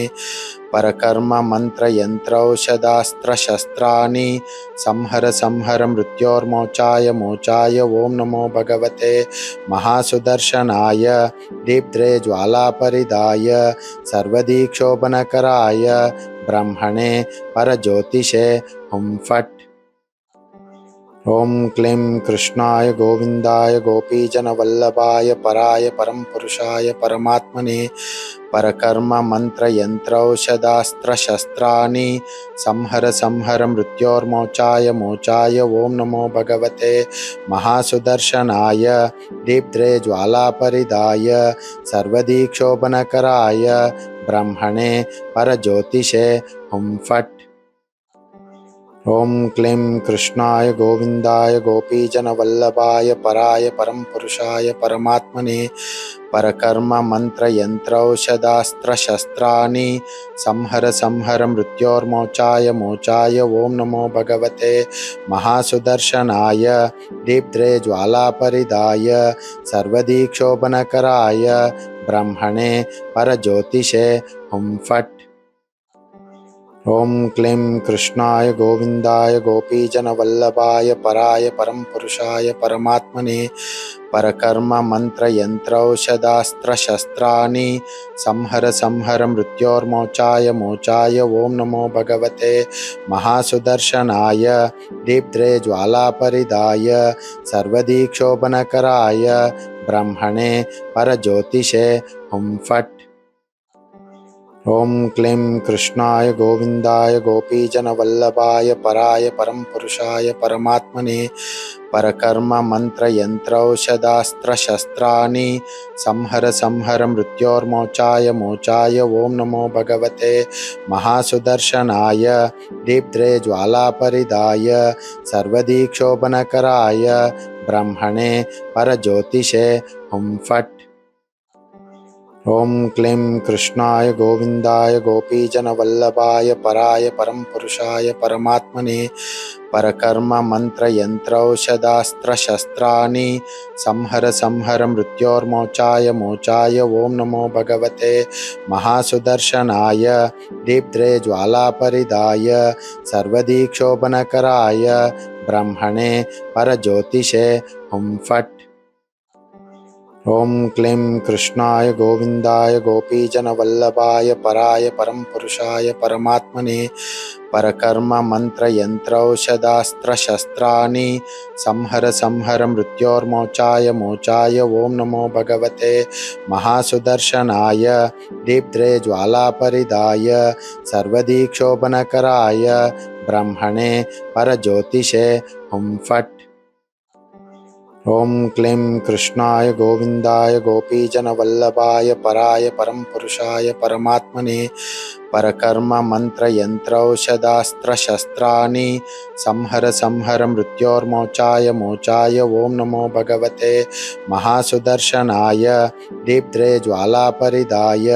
परकर्म मन्त्रयन्त्रौषधास्त्रशस्त्राणि संहर संहर मृत्योर्मोचाय मोचाय ओम नमो भगवते महासुदर्शनाय दीप्त्रे ज्वालापरिदाय सर्वदीक्षोभनकराय ब्रह्मणे परज्योतिषे हुं फट्। ओम क्लीं कृष्णाय गोविंदाय गोपीजनवल्लभाय पराय परम पुरुषाय परमात्मने परकर्म मन्त्रयन्त्रौषधास्त्रशस्त्राणि संहर संहर मृत्योर्मोचाय मोचाय ओम नमो भगवते महासुदर्शनाय दीप्त्रे ज्वालापरिदाय सर्वदीक्षोभनकराय ब्रह्मणे परज्योतिषे हुं फट्। ओम क्लीं कृष्णाय गोविंदाय गोपीजनवल्लभाय पराय परम पुरुषाय परमात्मने परकर्म मन्त्रयन्त्रौषधास्त्रशस्त्राणि संहर संहर मृत्योर्मोचाय मोचाय ओम नमो भगवते महासुदर्शनाय दीप्त्रे ज्वालापरिदाय सर्वदीक्षोभनकराय ब्रह्मणे परज्योतिषे हुं फट्। ओम क्लीं कृष्णाय गोविंदाय गोपीजनवल्लभाय पराय परम पुरुषाय परमात्मने परकर्म मन्त्रयन्त्रौषधास्त्रशस्त्राणि संहर संहर मृत्योर्मोचाय मोचाय ओम नमो भगवते महासुदर्शनाय दीप्त्रे ज्वालापरिदाय सर्वदीक्षोभनकराय ब्रह्मणे परज्योतिषे हुं फट्। ओम क्लीं कृष्णाय गोविंदाय गोपीजनवल्लभाय पराय परम पुरुषाय परमात्मने परकर्म मन्त्रयन्त्रौषधास्त्रशस्त्राणि संहर संहर मृत्योर्मोचाय मोचाय ओम नमो भगवते महासुदर्शनाय दीप्त्रे ज्वालापरिदाय सर्वदीक्षोभनकराय ब्रह्मणे परज्योतिषे हुं फट्। ॐ क्लीं कृष्णाय गोविन्दाय गोपीजनवल्लभाय पराय परं पुरुषाय परमात्मने परकर्म मन्त्रयन्त्रौषधास्त्रशस्त्राणि संहर संहर मृत्योर्मोचाय मोचाय ॐ नमो भगवते महासुदर्शनाय दीप्त्रे ज्वालापरिदाय सर्वदीक्षोभनकराय ब्रह्मणे परज्योतिषे हुं फट्। ॐ क्लीं कृष्णाय गोविन्दाय गोपीजनवल्लभाय पराय परं पुरुषाय परमात्मने परकर्म मन्त्रयन्त्रौषधास्त्रशस्त्राणि संहर संहर मृत्योर्मोचाय मोचाय ॐ नमो भगवते महासुदर्शनाय दीप्त्रे ज्वालापरिदाय सर्वदीक्षोभनकराय ब्रह्मणे परज्योतिषे हुं फट्। ॐ क्लीं कृष्णाय गोविन्दाय गोपीजनवल्लभाय पराय परं पुरुषाय परमात्मने परकर्म मन्त्रयन्त्रौषधास्त्रशस्त्राणि संहर संहर मृत्योर्मोचाय मोचाय ॐ नमो भगवते महासुदर्शनाय दीप्त्रे ज्वालापरिदाय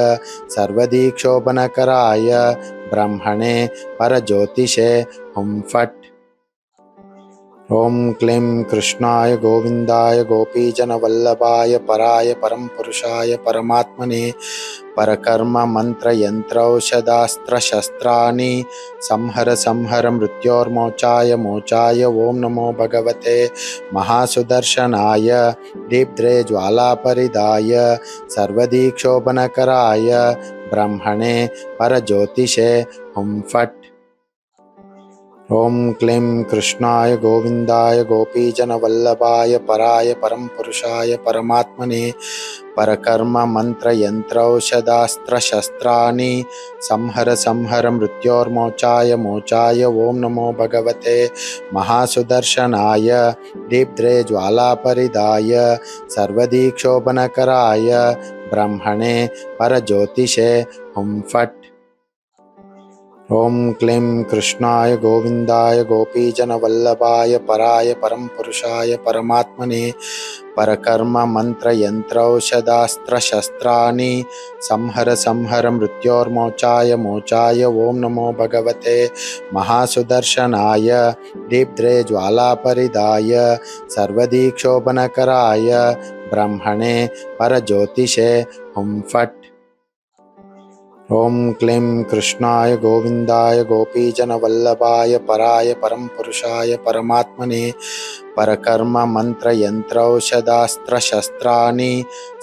सर्वदीक्षोभनकराय ब्रह्मणे परज्योतिषे हुं फट्। ॐ क्लीं कृष्णाय गोविन्दाय गोपीजनवल्लभाय पराय परं पुरुषाय परमात्मने परकर्म मन्त्रयन्त्रौषधास्त्रशस्त्राणि संहर संहर मृत्योर्मोचाय मोचाय ॐ नमो भगवते महासुदर्शनाय दीप्त्रे ज्वालापरिदाय सर्वदीक्षोभनकराय ब्रह्मणे परज्योतिषे हुं फट्। ॐ क्लीं कृष्णाय गोविन्दाय गोपीजनवल्लभाय पराय परं पुरुषाय परमात्मने परकर्म मन्त्रयन्त्रौषधास्त्रशस्त्राणि संहर संहर मृत्योर्मोचाय मोचाय ॐ नमो भगवते महासुदर्शनाय दीप्त्रे ज्वालापरिदाय सर्वदीक्षोभनकराय ब्रह्मणे परज्योतिषे हुं फट्। ॐ क्लीं कृष्णाय गोविन्दाय गोपीजनवल्लभाय पराय परं पुरुषाय परमात्मने परकर्म मन्त्रयन्त्रौषधास्त्रशस्त्राणि संहर संहर मृत्योर्मोचाय मोचाय ॐ नमो भगवते महासुदर्शनाय दीप्त्रे ज्वालापरिदाय सर्वदीक्षोभनकराय ब्रह्मणे परज्योतिषे हुं फट्। ॐ क्लीं कृष्णाय गोविन्दाय गोपीजनवल्लभाय पराय परं पुरुषाय परमात्मने परकर्म मन्त्रयन्त्रौषधास्त्रशस्त्राणि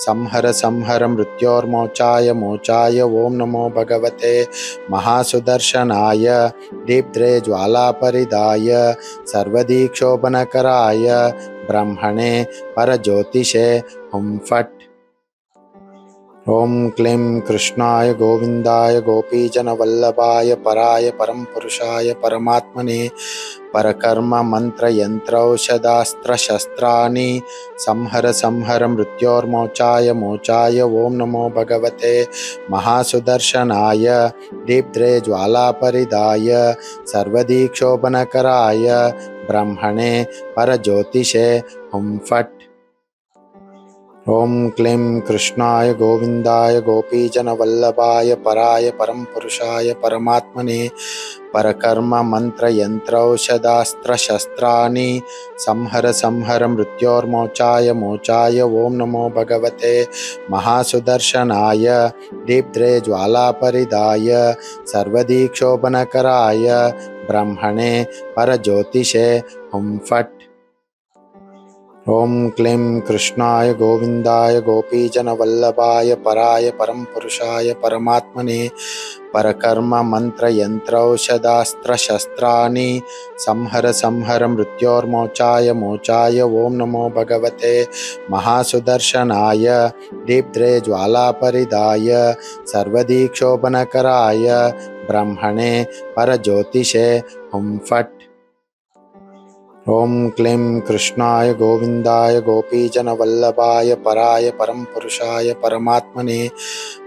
संहर संहर मृत्योर्मोचाय मोचाय ॐ नमो भगवते महासुदर्शनाय दीप्त्रे ज्वालापरिदाय सर्वदीक्षोभनकराय ब्रह्मणे परज्योतिषे हुं फट्। ॐ क्लीं कृष्णाय गोविन्दाय गोपीजनवल्लभाय पराय परं पुरुषाय परमात्मने परकर्म मन्त्रयन्त्रौषधास्त्रशस्त्राणि संहर संहर मृत्योर्मोचाय मोचाय ॐ नमो भगवते महासुदर्शनाय दीप्त्रे ज्वालापरिदाय सर्वदीक्षोभनकराय ब्रह्मणे परज्योतिषे हुं फट्। ॐ क्लीं कृष्णाय गोविन्दाय गोपीजनवल्लभाय पराय परं पुरुषाय परमात्मने परकर्म मन्त्रयन्त्रौषधास्त्रशस्त्राणि संहर संहर मृत्योर्मोचाय मोचाय ॐ नमो भगवते महासुदर्शनाय दीप्त्रे ज्वालापरिदाय सर्वदीक्षोभनकराय ब्रह्मणे परज्योतिषे हुं फट्। ॐ क्लीं कृष्णाय गोविन्दाय गोपीजनवल्लभाय पराय परं पुरुषाय परमात्मने परकर्म मन्त्रयन्त्रौषधास्त्रशस्त्राणि संहर संहर मृत्योर्मोचाय मोचाय ॐ नमो भगवते महासुदर्शनाय दीप्त्रे ज्वालापरिदाय सर्वदीक्षोभनकराय ब्रह्मणे परज्योतिषे हुं फट्। ॐ क्लीं कृष्णाय गोविन्दाय गोपीजनवल्लभाय पराय परं पुरुषाय परमात्मने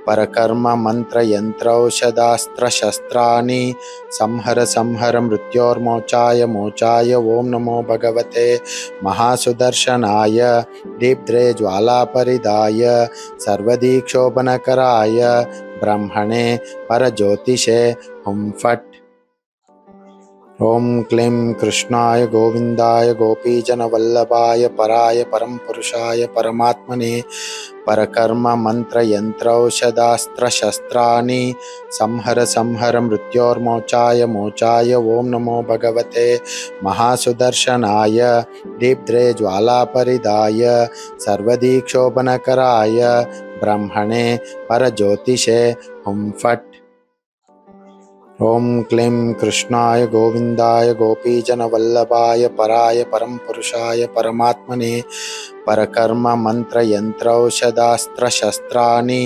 परकर्म मन्त्रयन्त्रौषधास्त्रशस्त्राणि संहर संहर मृत्योर्मोचाय मोचाय ॐ नमो भगवते महासुदर्शनाय दीप्त्रे ज्वालापरिदाय सर्वदीक्षोभनकराय ब्रह्मणे परज्योतिषे हुं फट्। ॐ क्लीं कृष्णाय गोविन्दाय गोपीजनवल्लभाय पराय परं पुरुषाय परमात्मने परकर्म मन्त्रयन्त्रौषधास्त्रशस्त्राणि संहर संहर मृत्योर्मोचाय मोचाय ॐ नमो भगवते महासुदर्शनाय दीप्त्रे ज्वालापरिदाय सर्वदीक्षोभनकराय ब्रह्मणे परज्योतिषे हुं फट्। ॐ क्लीं कृष्णाय गोविन्दाय गोपीजनवल्लभाय पराय परं पुरुषाय परमात्मने परकर्म मन्त्रयन्त्रौषधास्त्रशस्त्राणि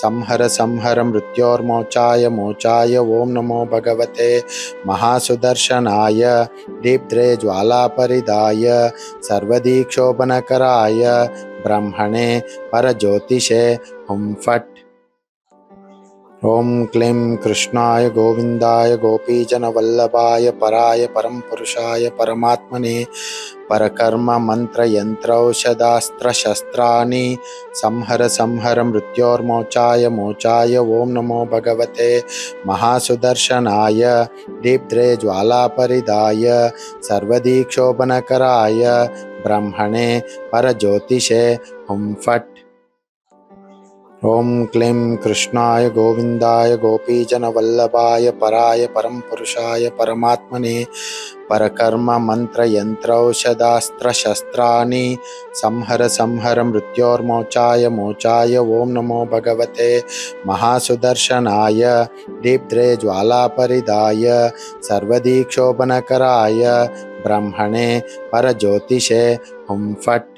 संहर संहर मृत्योर्मोचाय मोचाय ॐ नमो भगवते महासुदर्शनाय दीप्त्रे ज्वालापरिदाय सर्वदीक्षोभनकराय ब्रह्मणे परज्योतिषे हुं फट्। ॐ क्लीं कृष्णाय गोविन्दाय गोपीजनवल्लभाय पराय परं पुरुषाय परमात्मने परकर्म मन्त्रयन्त्रौषधास्त्रशस्त्राणि संहर संहर मृत्योर्मोचाय मोचाय ॐ नमो भगवते महासुदर्शनाय दीप्त्रे ज्वालापरिदाय सर्वदीक्षोभनकराय ब्रह्मणे परज्योतिषे हुं फट्। ॐ क्लीं कृष्णाय गोविन्दाय गोपीजनवल्लभाय पराय परं पुरुषाय परमात्मने परकर्म मन्त्रयन्त्रौषधास्त्रशस्त्राणि संहर संहर मृत्योर्मोचाय मोचाय ॐ नमो भगवते महासुदर्शनाय दीप्त्रे ज्वालापरिदाय सर्वदीक्षोभनकराय ब्रह्मणे परज्योतिषे हुं फट्।